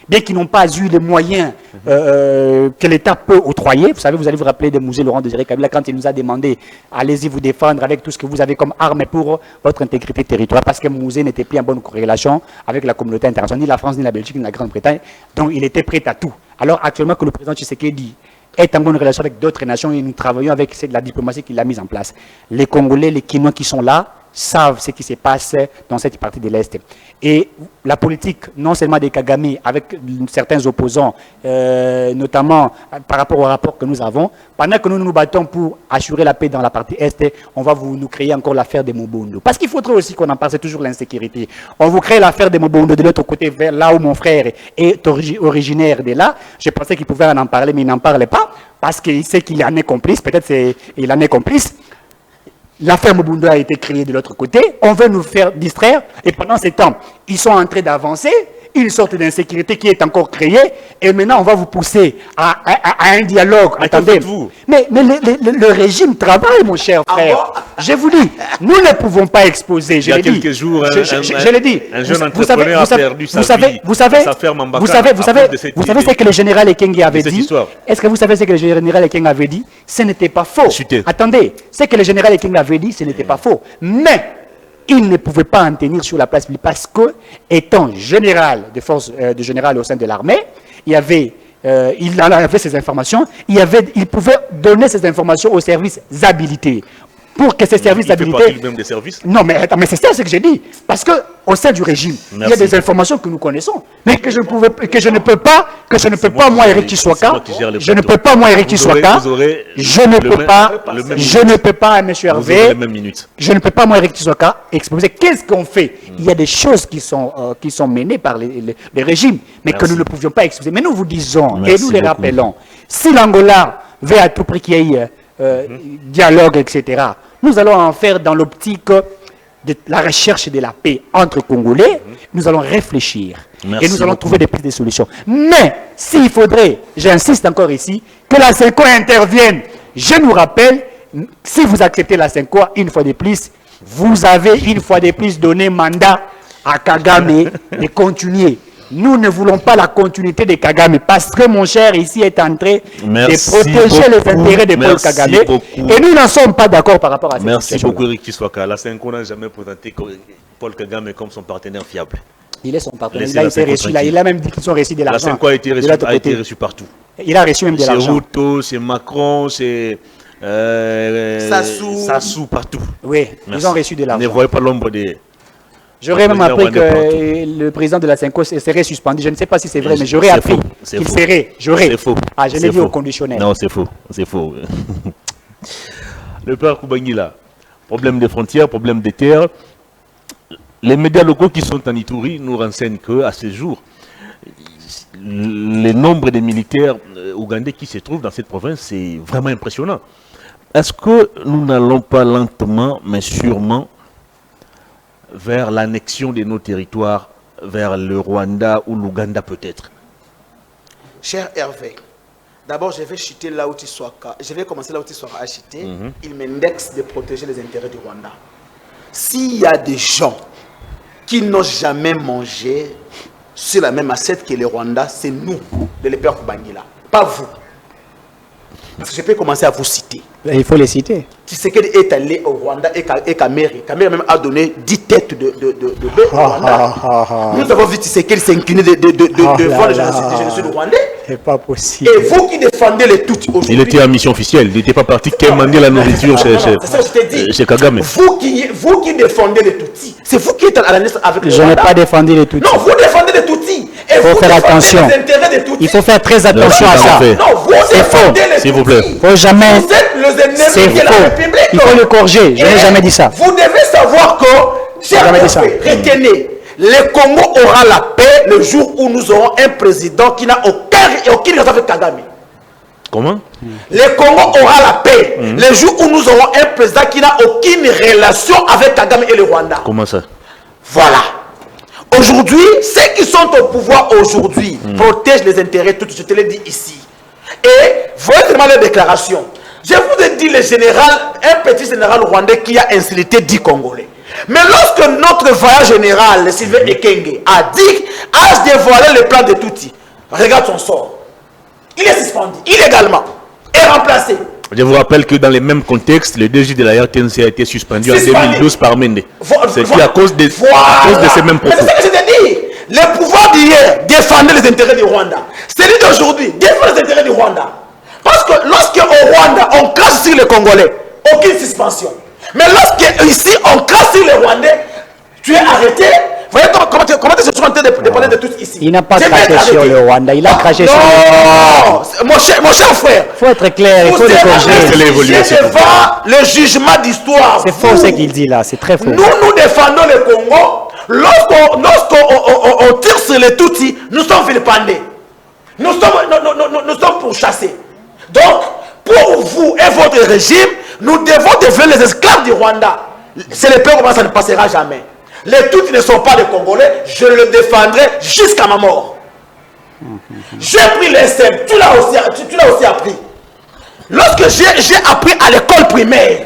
Bien qu'ils n'ont pas eu les moyens que l'État peut octroyer. Vous savez, vous allez vous rappeler de Mouzé Laurent Désiré Kabila quand il nous a demandé allez-y vous défendre avec tout ce que vous avez comme arme pour votre intégrité territoriale, parce que Mouzé n'était plus en bonne corrélation avec la communauté internationale, ni la France, ni la Belgique, ni la Grande-Bretagne. Donc il était prêt à tout. Alors actuellement que le président Tshisekedi est en bonne relation avec d'autres nations et nous travaillons avec la diplomatie qu'il a mise en place. Les Congolais, les Kinois qui sont là, savent ce qui se passe dans cette partie de l'Est. Et la politique, non seulement des Kagame, avec certains opposants, notamment par rapport au rapport que nous avons, pendant que nous nous battons pour assurer la paix dans la partie Est, on va nous créer encore l'affaire des Mobundo. Parce qu'il faudrait aussi qu'on en parle, c'est toujours l'insécurité. On vous crée l'affaire des Mobundo de l'autre côté, vers là où mon frère est originaire de là. Je pensais qu'il pouvait en parler, mais il n'en parlait pas, parce qu'il sait qu'il en est complice, peut-être qu'il en est complice. L'affaire Mobundo a été créée de l'autre côté, on veut nous faire distraire, et pendant ce temps, ils sont en train d'avancer, une sorte d'insécurité qui est encore créée, et maintenant on va vous pousser à un dialogue. Mais attendez, vous mais le régime travaille, mon cher frère. Je vous dis, nous ne pouvons pas exposer. Il y a quelques jours, je l'ai dit. Un jeune entrepreneur a perdu sa vie, sa ferme en Baka. Vous savez ce que le général Ekenge avait dit? Est-ce que vous savez ce que le général Ekenge avait dit? Ce n'était pas faux. Attendez, ce que le général Ekenge avait dit, ce n'était pas faux. Mais il ne pouvait pas en tenir sur la place publique parce que, étant général de force de général au sein de l'armée, il avait ces informations, il pouvait donner ces informations aux services habilités. Pour que ces services habilités... même des services? Non, mais c'est ça ce que j'ai dit. Parce qu'au sein du régime, il y a des informations que nous connaissons, mais que je ne peux pas, moi, Eric Tshisekedi, je ne peux pas, moi, Eric Tshisekedi, je ne peux pas, M. Hervé, je ne peux pas, moi, Eric Tshisekedi, exposer qu'est-ce qu'on fait. Il y a des choses qui sont menées par les régimes, mais que nous ne pouvions pas exposer. Mais nous vous disons, et nous les rappelons, si l'Angola veut à tout prix qu'il y ait dialogue, etc., nous allons en faire dans l'optique de la recherche de la paix entre Congolais. Nous allons réfléchir et nous allons trouver des solutions. Mais s'il faudrait, j'insiste encore ici, que la CENCO intervienne, je nous rappelle, si vous acceptez la CENCO, une fois de plus, vous avez une fois de plus donné mandat à Kagame de continuer. Nous ne voulons pas la continuité de Kagame parce que mon cher ici est en train de protéger les intérêts de Paul Kagame et nous n'en sommes pas d'accord par rapport à cette situation. Merci beaucoup Eric Tshisekedi. La CENCO n'a jamais présenté Paul Kagame comme son partenaire fiable. Il est son partenaire. Il a été reçu là. Il a même dit qu'ils ont reçu de l'argent. La CENCO a été reçu partout. Il a reçu même de l'argent. C'est Ruto, c'est Macron, c'est Sassou, partout. Oui, ils ont reçu de l'argent. Ne voyez pas l'ombre des... J'aurais même appris que le président de la Cinco serait suspendu. Je ne sais pas si c'est vrai, mais j'aurais appris qu'il serait. C'est faux. Ah, je l'ai vu au conditionnel. Non, c'est faux. C'est faux. Le père Koubangila, problème des frontières, problème des terres. Les médias locaux qui sont en Ituri nous renseignent qu'à ce jour, le nombre de militaires ougandais qui se trouvent dans cette province, c'est vraiment impressionnant. Est-ce que nous n'allons pas lentement, mais sûrement, vers l'annexion de nos territoires, vers le Rwanda ou l'Ouganda peut-être? Cher Hervé, d'abord je vais chuter là où tu sois. Je vais commencer là où tu sois à chuter. Il m'indexe de protéger les intérêts du Rwanda. S'il y a des gens qui n'ont jamais mangé sur la même assiette que les Rwandais, c'est nous, de l'Épère Koubangila, pas vous. Parce que je peux commencer à vous citer. Il faut les citer. Tshisekedi est allé au Rwanda et Kameri. Kameri même a donné 10 têtes de bœuf au Rwanda. Nous avons vu Tshisekedi s'incliner devant le génocide rwandais. C'est pas possible. Et vous qui défendez les Tutsis aujourd'hui. Il était en mission officielle. Il n'était pas parti quémander la nourriture chez Kagame. Vous qui défendez les Tutsis, c'est vous qui êtes à la naissance avec les Je n'ai pas défendu les Tutsis. Non, vous défendez les Tutsis. Il faut faire attention. Il faut faire très attention à ça. Non, vous défendez les Tutsis. S'il vous plaît. Faut jamais. Vous êtes les ennemis de la République. Il faut le corriger. Je n'ai jamais dit ça. Vous devez savoir que, cher retenez, le Congo aura la paix le jour où nous aurons un président qui n'a aucune relation avec Kagame. Comment? Le Congo aura la paix le jour où nous aurons un président qui n'a aucune relation avec Kagame et le Rwanda. Comment ça? Voilà. Aujourd'hui, ceux qui sont au pouvoir aujourd'hui protègent les intérêts, tout, je te l'ai dit ici. Et voyez vraiment les déclarations. Je vous ai dit le général, un petit général rwandais qui a insulté 10 Congolais. Mais lorsque notre voyage général, le Sylvain Ekenge, a dévoilé le plan de Tutsi, regarde son sort. Il est suspendu, illégalement, et remplacé. Je vous rappelle que dans les mêmes contextes, le DG de la RTNC a été suspendu en 2012 par Mende. C'est à cause de ces mêmes propos. Mais c'est ce que je te dis. Le pouvoir d'hier défendait les intérêts du Rwanda. Celui d'aujourd'hui défend les intérêts du Rwanda. Parce que lorsque au Rwanda, on crache sur les Congolais, aucune suspension. Mais lorsque ici, on crache sur les Rwandais, tu es arrêté. Vous voyez comment tu es en train de parler de tout ici. Il n'a pas craché sur le Rwanda, il a craché sur le Rwanda. Mon cher frère. Il faut être clair, il faut le corriger. C'est devant le jugement d'histoire. C'est faux ce qu'il dit là, c'est très faux. Nous défendons le Congo. Lorsqu'on tire sur les Tutsis, nous sommes vilipendés. Nous sommes pourchassés. Donc, pour vous et votre régime, nous devons devenir les esclaves du Rwanda. C'est le peuple, ça ne passera jamais. Les Tutsis ne sont pas des Congolais, je le défendrai jusqu'à ma mort. J'ai pris l'ESM, tu l'as aussi appris. Lorsque j'ai appris à l'école primaire,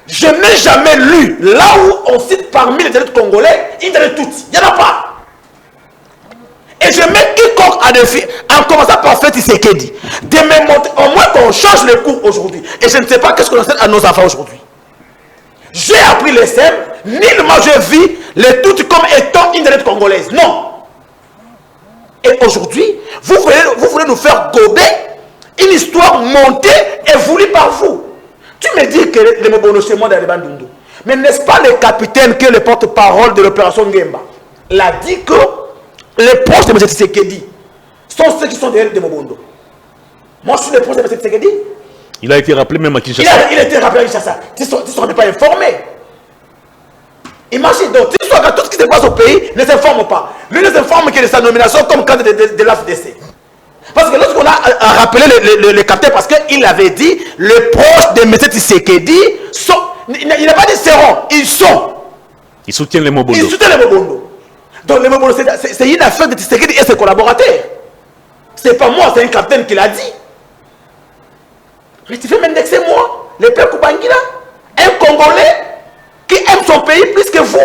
je n'ai jamais lu, là où on cite parmi les élèves congolais, il y a des Tutsis. Il n'y en a pas. Et je mets quiconque à défi, en commençant par faire Tshisekedi, de me montrer, au moins qu'on change le cours aujourd'hui. Et je ne sais pas qu'est-ce qu'on enseigne à nos enfants aujourd'hui. J'ai appris les SEM, nullement je vis les Tutsis comme étant une élève congolaise. Non. Et aujourd'hui, vous voulez nous faire gober une histoire montée et voulue par vous. Tu me dis que les Mobono chez moi dans les Bandundu. Mais n'est-ce pas le capitaine que le porte-parole de l'opération Ngemba l'a dit que les proches de M. Tshisekedi sont ceux qui sont derrière les Mobondo. Moi je suis le proche de M. Tshisekedi. Il a été rappelé même à Kinshasa. Il a été rappelé à Kinshasa. Tu ne sont pas informés. Imagine donc, tu sais que tout ce qui se passe au pays ne s'informe pas. Lui ne s'informe que de sa nomination comme candidat de l'AFDC. Parce que lorsqu'on a rappelé le capitaine, parce qu'il avait dit, les proches de M. Tshisekedi sont, il n'a pas dit seront, ils sont. Ils soutiennent les Mobondo. Ils soutiennent les Mobondo. Donc les Mobondo, c'est une affaire de Tshisekedi et ses collaborateurs. C'est pas moi, c'est un capitaine qui l'a dit. Mais tu fais m'indexer moi, le père Koubangila, un Congolais qui aime son pays plus que vous.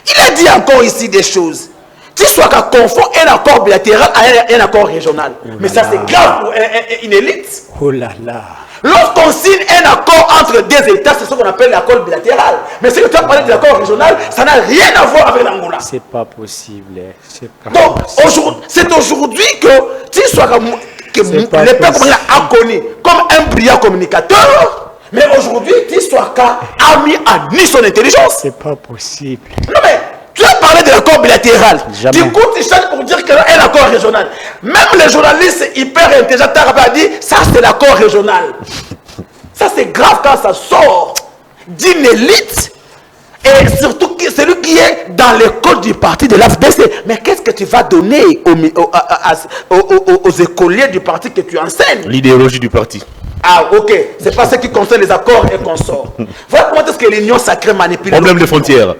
Il a dit encore ici des choses. Tu sois qu'à confondre un accord bilatéral à un accord régional. Mais ça c'est grave pour une élite. Oh là là. Lorsqu'on signe un accord entre deux États, c'est ce qu'on appelle l'accord bilatéral. Mais ce que tu as parlé de l'accord régional, ça n'a rien à voir avec l'Angola. C'est pas possible. Donc, c'est aujourd'hui que tu sois que le peuple a connu comme un brillant communicateur, Mais aujourd'hui, Tshisekedi a mis à nu son intelligence. C'est pas possible. Non mais, tu as parlé de l'accord bilatéral. Jamais. Du coup, tu cherches pour dire qu'il y a un accord régional. Même les journalistes hyper intelligents ont dit, ça c'est l'accord régional. Ça c'est grave quand ça sort d'une élite. Et surtout, celui qui est dans l'école du parti de l'AFDC. Mais qu'est-ce que tu vas donner aux écoliers du parti que tu enseignes? L'idéologie du parti. Ah, ok. C'est pas ce qui concerne les accords et consorts. Voilà comment est-ce que l'Union sacrée manipule. Problème de frontières.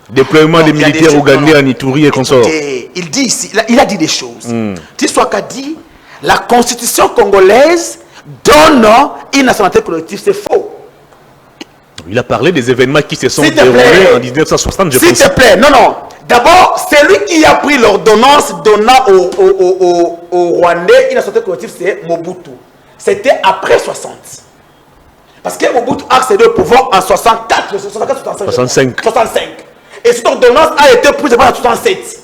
Déploiement des militaires ougandais en Ituri et consorts. Il dit ici, il a dit des choses. Tshisekedi dit, la constitution congolaise donne une nationalité collective. C'est faux. Il a parlé des événements qui se sont S'il te déroulés plaît. en 1960, je S'il pense. te plaît, non. D'abord, c'est lui qui a pris l'ordonnance donnant aux Rwandais une nationalité collective, c'est Mobutu. C'était après 60. Parce que Mobutu a accédé au pouvoir en 64, 65. Et cette ordonnance a été prise en 67.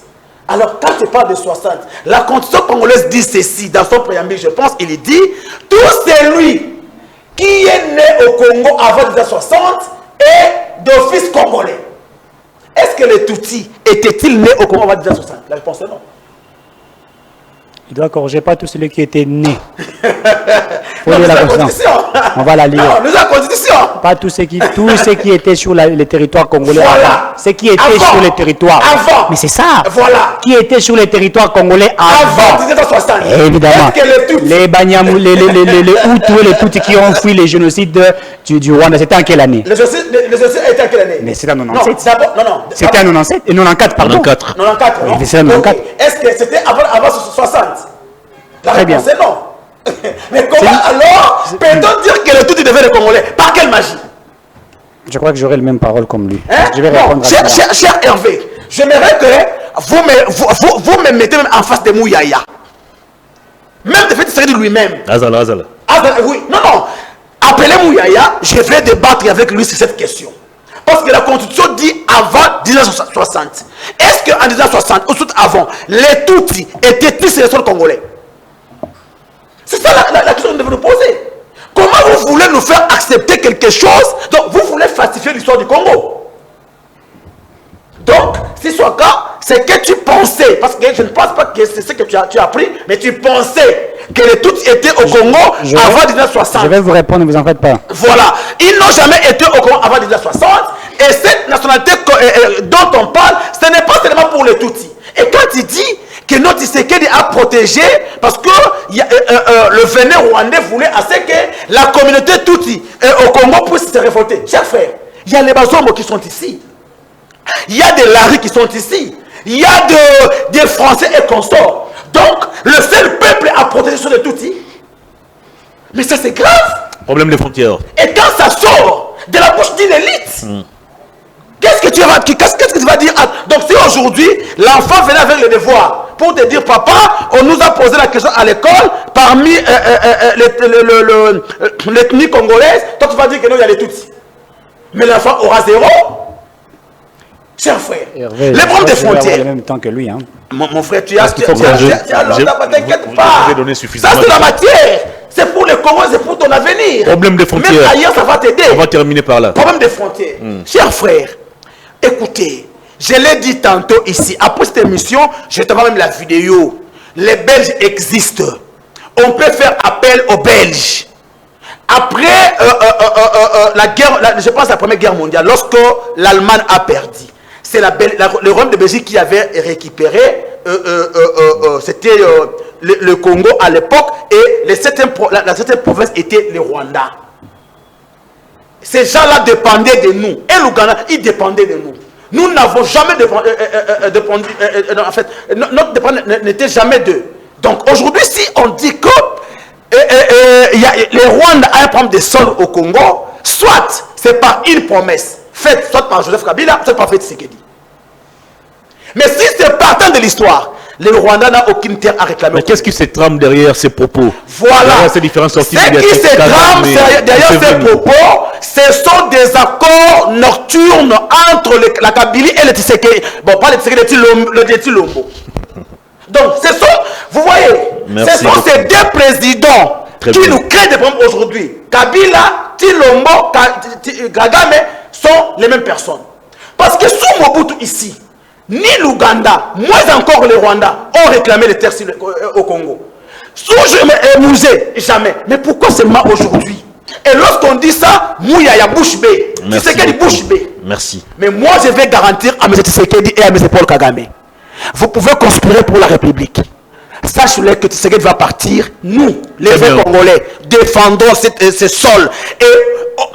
Alors, quand je parle de 60, la constitution congolaise dit ceci, dans son préambule, je pense, il dit, tout celui qui est né au Congo avant 1960 est d'office congolais. Est-ce que les Tutsis étaient-ils nés au Congo avant 1960? La réponse est non. Il doit corriger pas tout celui qui était né. Faut Non, lire c'est la la Constitution. Constitution. On va la lire. Non, nous la Constitution. Pas tous ceux qui étaient sur les territoires congolais. Voilà. Avant. Ceux qui étaient Avant. sur les territoires. Avant. Mais c'est ça. Voilà. Qui étaient sur les territoires congolais Avant avant. 1960. Évidemment. Est-ce que les Tutsis... Les Banyamou, les Hutus et les Tutsis qui ont fui les génocides du Rwanda, c'était en quelle année? Le génocide était en quelle année? Mais c'était en Non, 97. d'abord, non. C'était en 97 et 94, pardon. 94. 94, non? Mais c'est en 94. Ok. Est-ce que c'était avant 60? La Très bien. réponse est non. Mais comment alors peut-on dire que le tout devaient les Congolais? Par quelle magie? Je crois que j'aurai le même parole comme lui. Hein? Je vais Non, répondre à ça. cher Hervé, j'aimerais que vous me mettez même en face de Mouyaya. Même de fait, c'est de lui-même. Azala, Azala. Ah, oui, non. Appelez Mouyaya, je vais débattre avec lui sur cette question. Parce que la Constitution dit avant 1960. Est-ce qu'en 1960, ou tout avant, les Tutsis étaient-ils sur le sol congolais? C'est ça la question que nous devons nous poser. Comment vous voulez nous faire accepter quelque chose? Donc, vous voulez falsifier l'histoire du Congo. Donc, si soit cas, c'est que tu pensais, parce que je ne pense pas que c'est ce que tu as appris, mais tu pensais que les Tutsis étaient au Congo avant 1960. Je vais vous répondre, ne vous en faites pas. Voilà. Ils n'ont jamais été au Congo avant 1960. Et cette nationalité dont on parle, ce n'est pas seulement pour les Tutsis. Et quand il dit que notre Tshisekedi a protégé, parce que le Véné rwandais voulait assez que la communauté Tutsi au Congo puisse se révolter. Chers frères, il y a les Bazombo qui sont ici. Il y a des Lari qui sont ici. Il y a des Français et consorts. Donc, le seul peuple à protéger sur les Tutsis. Mais ça, c'est grave. Problème des frontières. Et quand ça sort de la bouche d'une élite, qu'est-ce que tu vas dire? Donc, si aujourd'hui, l'enfant venait avec le devoir pour te dire, papa, on nous a posé la question à l'école, parmi l'ethnie congolaise, toi tu vas dire que non, il y a les Tutsis. Mais l'enfant aura zéro. Cher frère, Hervé, les problèmes des frontières. En même temps que lui, hein. Mon frère, tu as t'inquiète vous pas. avez donné Ça, suffisamment c'est la de- matière. C'est pour les Congolais, c'est pour ton avenir. Problème des Même frontières. ailleurs, ça va t'aider. On va terminer par là. Problème des frontières. Chers frères, écoutez, je l'ai dit tantôt ici, après cette émission, je te vois même la vidéo. Les Belges existent. On peut faire appel aux Belges. Après la guerre, je pense à la Première Guerre mondiale, lorsque l'Allemagne a perdu, c'est le Royaume de Belgique qui avait récupéré, c'était le Congo à l'époque, et la septième province était le Rwanda. Ces gens-là dépendaient de nous. Et l'Ouganda, ils dépendaient de nous. Nous n'avons jamais dépendu. En fait, notre dépendance n'était jamais d'eux. Donc aujourd'hui, si on dit que les Rwandais ont un problème de sol au Congo, soit c'est par une promesse faite soit par Joseph Kabila, soit par Félix Tshisekedi. Mais si c'est partant de l'histoire, le Rwanda n'a aucune terre à réclamer. Mais qu'est-ce qui se trame derrière ces propos? Voilà. Derrière ces différentes sorties Ce qui médiatiques, se trame derrière ces propos, ce sont des accords nocturnes entre la Kabylie et le Tshisekedi. Bon, pas le Tshisekedi, le Tshilombo. Donc, vous voyez, Merci ce sont beaucoup. ces deux présidents Très qui bien. nous créent des problèmes aujourd'hui. Kabila, Tilombo, Kagame sont les mêmes personnes. Parce que sous Mobutu ici, ni l'Ouganda, moins encore le Rwanda, ont réclamé les terres au Congo. Sous Mouzé, jamais. Mais pourquoi seulement aujourd'hui? Et lorsqu'on dit ça, Mouya ya bouche bée. Tshisekedi bouche bée. Merci. Mais moi, je vais garantir à M. Tshisekedi et à M. Paul Kagame. Vous pouvez conspirer pour la République. Sachez-le que Tshisekedi va partir. Nous, les vrais Congolais, défendons ces sols. Et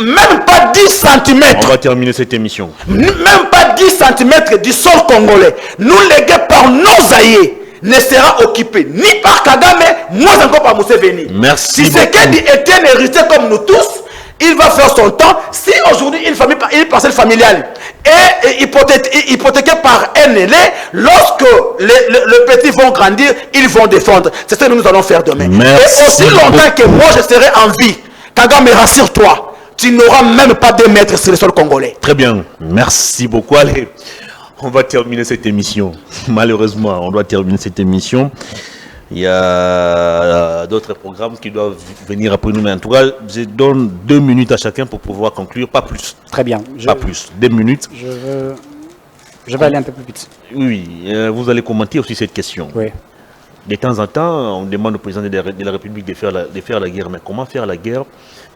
même pas 10 cm. On va terminer cette émission. Même pas 10 cm du sol congolais. Nous légués par nos aïeux ne sera occupé ni par Kagame, moins encore par Museveni. Merci. Si Tshisekedi était un héritier comme nous tous, il va faire son temps. Si aujourd'hui une parcelle familiale est hypothéquée par un aîné, lorsque les petits vont grandir, ils vont défendre. C'est ce que nous allons faire demain. Merci. Et aussi longtemps que moi je serai en vie, Kagame, rassure-toi, tu n'auras même pas 2 mètres sur le sol congolais. Très bien. Merci beaucoup. Allez, on va terminer cette émission. Malheureusement, on doit terminer cette émission. Il y a d'autres programmes qui doivent venir après nous. Mais en tout cas, je donne 2 minutes à chacun pour pouvoir conclure. Pas plus. Très bien. Pas plus. 2 minutes. Je vais aller un peu plus vite. Oui, vous allez commenter aussi cette question. Oui. De temps en temps, on demande au président de la République de faire la guerre. Mais comment faire la guerre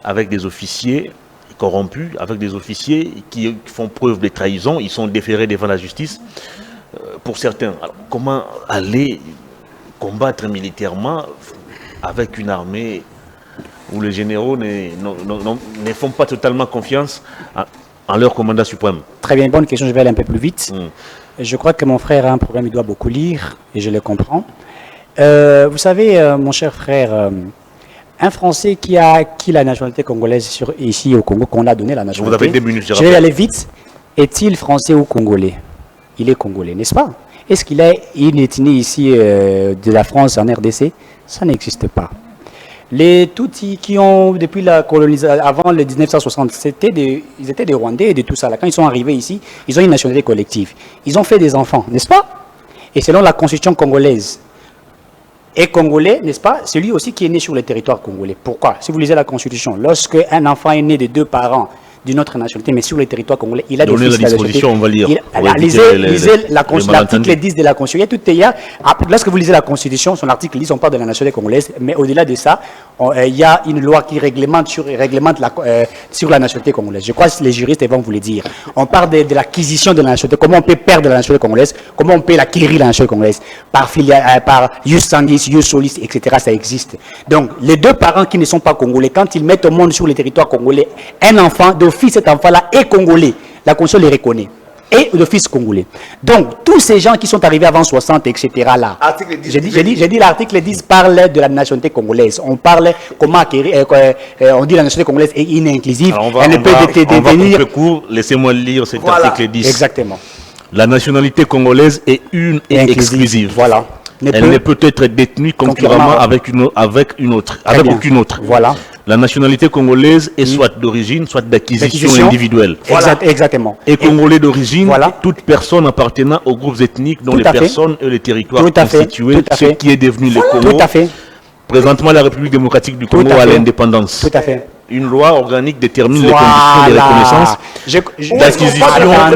avec des officiers corrompus, avec des officiers qui font preuve de trahison? Ils sont déférés devant la justice. Pour certains, alors, comment aller combattre militairement avec une armée où les généraux ne font pas totalement confiance en leur commandant suprême? Très bien, bonne question, je vais aller un peu plus vite. Je crois que mon frère a un problème, il doit beaucoup lire, et je le comprends. Vous savez, mon cher frère, un Français qui a acquis la nationalité congolaise ici au Congo, qu'on a donné la nationalité. Vous avez 2 minutes, je vais aller vite. Est-il français ou congolais? Il est congolais, n'est-ce pas? Est-ce qu'il a une ethnie ici de la France en RDC? Ça n'existe pas. Les Tutsis qui ont, depuis la colonisation, avant le 1960, ils étaient des Rwandais et de tout ça. Là, quand ils sont arrivés ici, ils ont une nationalité collective. Ils ont fait des enfants, n'est-ce pas? Et selon la constitution congolaise, est congolais, n'est-ce pas? Celui aussi qui est né sur le territoire congolais. Pourquoi? Si vous lisez la constitution, lorsque un enfant est né de 2 parents d'une autre nationalité, mais sur le territoire congolais, il a des fils. La disposition, on va lire. Lisez l'article 10 de la Constitution. Lorsque vous lisez la Constitution, son article 10, on parle de la nationalité congolaise, mais au-delà de ça, il y a une loi qui réglemente sur la nationalité congolaise. Je crois que les juristes vont vous le dire. On parle de l'acquisition de la nationalité, comment on peut perdre la nationalité congolaise, comment on peut l'acquérir la nationalité congolaise, par ius sanguis, ius solis, etc. Ça existe. Donc, les 2 parents qui ne sont pas congolais, quand ils mettent au monde sur le territoire congolais un enfant, d'office, cet enfant-là est congolais. La Constitution les reconnaît. Et d'office congolais. Donc, tous ces gens qui sont arrivés avant 60, etc. là, j'ai dit l'article 10 parle de la nationalité congolaise. On parle comment acquérir, on dit la nationalité congolaise est inclusive. Elle ne peut devenir. Laissez-moi lire cet article 10. Exactement. La nationalité congolaise est une et exclusive. Voilà. Elle ne peut être détenue concurremment avec aucune autre. Voilà. La nationalité congolaise est soit d'origine, soit d'acquisition individuelle. Voilà. Exactement. Et congolais d'origine, toute personne appartenant aux groupes ethniques dont les personnes et les territoires constitués, ce qui est devenu le Congo. Tout à fait. Présentement, la République démocratique du Congo a l'indépendance. Tout à fait. Une loi organique détermine les conditions de reconnaissance, d'acquisition,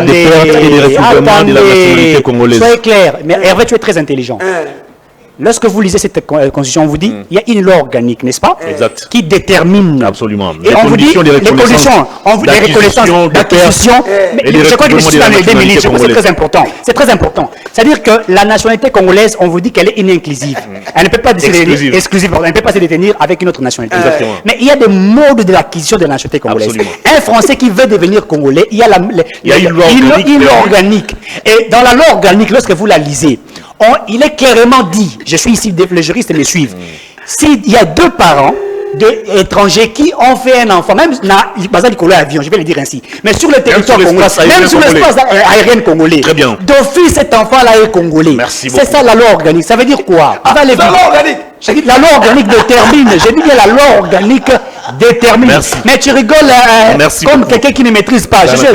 des pertes et des recouvrements de la nationalité congolaise. Soyez clair, mais Hervé, tu es très intelligent. Lorsque vous lisez cette constitution, on vous dit il y a une loi organique, n'est-ce pas? Exact. Qui détermine. Absolument. Et on vous dit les conditions, d'acquisition. Je crois que je suis dans les 2 minutes, je crois que c'est très important. C'est très important. C'est-à-dire que la nationalité congolaise, on vous dit qu'elle est inclusive. Elle ne peut pas se détenir exclusive. Elle ne peut pas se détenir avec une autre nationalité. Mais il y a des modes de l'acquisition de la nationalité congolaise. Absolument. Un Français qui veut devenir congolais, il y a une loi organique. Et dans la loi organique, lorsque vous la lisez, il est clairement dit, je suis ici, les juristes me suivent, s'il y a 2 parents étrangers qui ont fait un enfant, même dans l'avion, je vais le dire ainsi, mais sur le territoire congolais, même sur l'espace aérien congolais, d'office cet enfant-là est congolais. C'est ça la loi organique. Ça veut dire quoi? La loi organique. La loi organique détermine, j'ai dit bien la loi organique détermine. Mais tu rigoles comme quelqu'un qui ne maîtrise pas. Je vais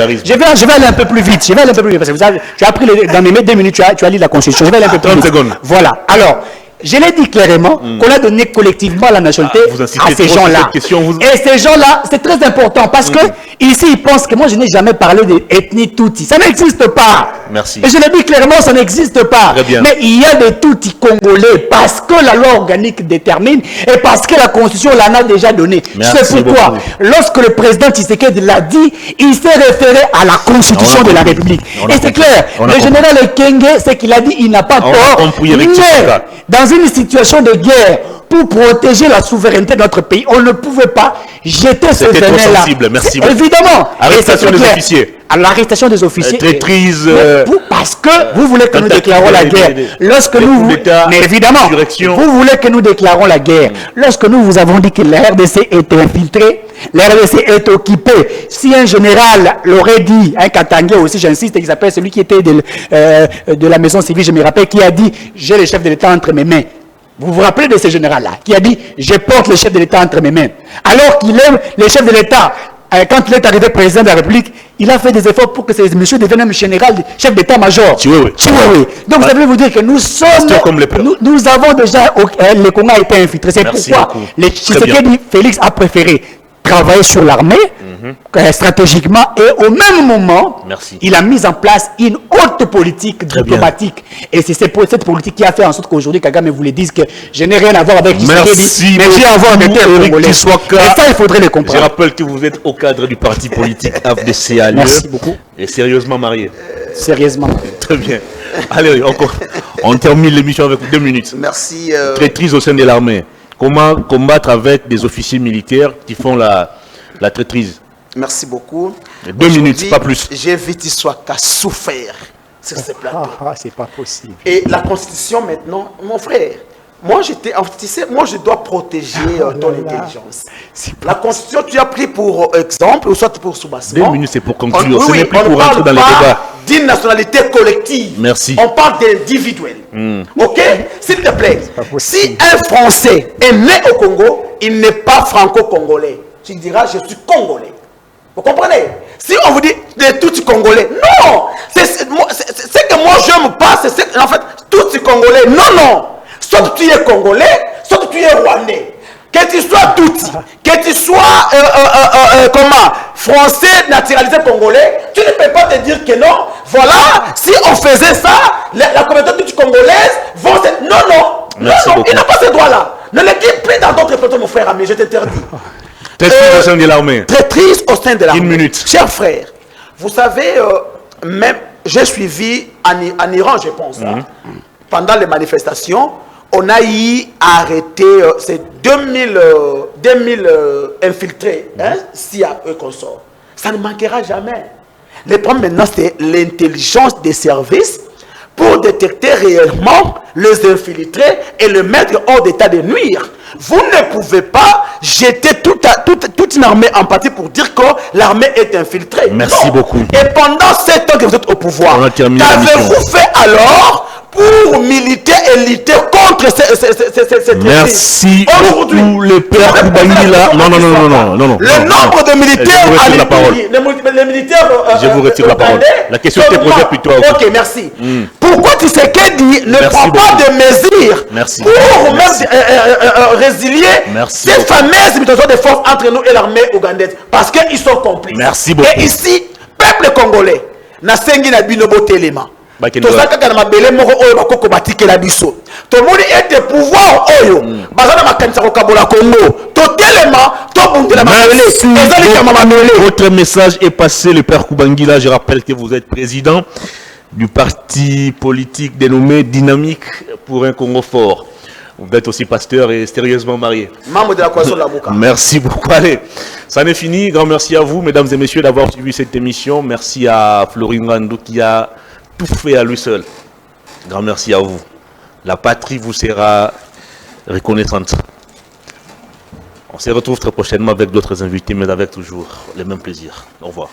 aller un peu plus vite. Parce que tu as pris dans mes 2 minutes, tu as lu la Constitution. Je vais aller un peu plus vite. 30 secondes. Voilà. Alors, Je l'ai dit clairement qu'on a donné collectivement la nationalité à ces gens-là. Et ces gens-là, c'est très important parce que ici, ils pensent que moi, je n'ai jamais parlé d'ethnie Tutsi. Ça n'existe pas. Merci. Et je l'ai dit clairement, ça n'existe pas. Mais il y a des Tutsis congolais parce que la loi organique détermine et parce que la Constitution l'en a déjà donné. C'est pourquoi, lorsque le président Tshisekedi l'a dit, il s'est référé à la Constitution de la République. Et c'est clair, le général Kenge, c'est qu'il a dit, il n'a pas tort. Mais dans une situation de guerre, pour protéger la souveraineté de notre pays, on ne pouvait pas jeter ce vénin-là. Merci. Évidemment. Arrestation des officiers. À l'arrestation des officiers. Traîtrise. Parce que vous voulez que nous déclarons la guerre. Lorsque nous. Mais évidemment, vous voulez que nous déclarons la guerre. Lorsque nous vous avons dit que la RDC était infiltrée, la RDC est occupée. Si un général l'aurait dit, un Katangé aussi, j'insiste, il s'appelle celui qui était de la maison civile, je me rappelle, qui a dit j'ai le chef de l'État entre mes mains. Vous vous rappelez de ce général-là qui a dit je porte le chef de l'État entre mes mains. Alors qu'il est le chef de l'État, quand il est arrivé président de la République, il a fait des efforts pour que ces messieurs deviennent un général, chef d'état-major. Donc vous allez vous dire que nous sommes. Nous avons déjà. Le Congo a été infiltré. C'est pourquoi Félix a préféré travailler sur l'armée stratégiquement et au même moment, il a mis en place une haute politique diplomatique. Et c'est cette politique qui a fait en sorte qu'aujourd'hui, Kagame voulait dire que je n'ai rien à voir avec Merci. Mais j'ai à voir avec Congolais. Et ça, il faudrait le comprendre. Je rappelle que vous êtes au cadre du parti politique AFDC. Merci beaucoup. Et sérieusement marié. Sérieusement. Très bien. Allez, on termine l'émission avec 2 minutes. Merci. Traîtrise au sein de l'armée. Comment combattre avec des officiers militaires qui font la traîtrise? Merci beaucoup. 2 minutes, pas plus. J'invite Issoaka à souffrir sur ce plateau. C'est pas possible. Et la Constitution maintenant, mon frère, moi je dois protéger ton intelligence. La Constitution, tu as pris pour exemple, ou soit pour soubassement. 2 minutes, c'est pour conclure. Ce n'est plus pour rentrer dans les débats. D'une nationalité collective. Merci. On parle d'individuel. Ok? S'il te plaît, si un Français est né au Congo, il n'est pas franco-congolais. Tu diras, je suis congolais. Vous comprenez? Si on vous dit de tous Congolais, non! C'est que moi je me passe, c'est en fait, tous Congolais, non! Soit tu es Congolais, soit tu es Rwandais. Que tu sois Tutsi, que tu sois français naturalisé congolais, tu ne peux pas te dire que non. Voilà, si on faisait ça, la communauté Tutsi congolaise vont se... Non, il n'a pas ce droit-là. Ne le dis plus dans d'autres plateaux, mon frère ami, je t'interdis. Traîtrise au sein de l'armée. Traîtrise au sein de l'armée. 1 minute. Chers frères, vous savez, même j'ai suivi en Iran, je pense, pendant les manifestations, on a eu arrêté ces 2000 infiltrés, s'il y a eux qu'on sort. Ça ne manquera jamais. Le problème maintenant, c'est l'intelligence des services pour détecter réellement les infiltrés et le mettre hors d'état de nuire. Vous ne pouvez pas jeter toute une armée en partie pour dire que l'armée est infiltrée. Merci beaucoup. Et pendant 7 ans que vous êtes au pouvoir, qu'avez-vous fait alors pour militer et lutter contre cette merci beaucoup le père Koubangila. Non. Le nombre de militaires les militaires. Je vous retire la parole. La question était posée plutôt. Ok, merci. Pourquoi Tshisekedi ne prend pas de mesures pour même résilier ces fameuses mutations de force entre nous et l'armée ougandaise? Parce qu'ils sont complices. Merci beaucoup. Et ici, peuple congolais, n'a sengi na binobo telema. Tozaka na mabele moko oyo bakoko batikela biso. Tomoni ete pouvoir oyo bazana makanisa ko kabola Congo. Totelema tobundela mabele. Votre message est passé, le père Koubangila. Je rappelle que vous êtes président du parti politique dénommé Dynamique pour un Congo fort. Vous êtes aussi pasteur et sérieusement marié. Membre de la coalition de la Mouka. Merci beaucoup. Allez, ça n'est fini. Grand merci à vous, mesdames et messieurs, d'avoir suivi cette émission. Merci à Florine Randou qui a tout fait à lui seul. Grand merci à vous. La patrie vous sera reconnaissante. On se retrouve très prochainement avec d'autres invités, mais avec toujours les mêmes plaisirs. Au revoir.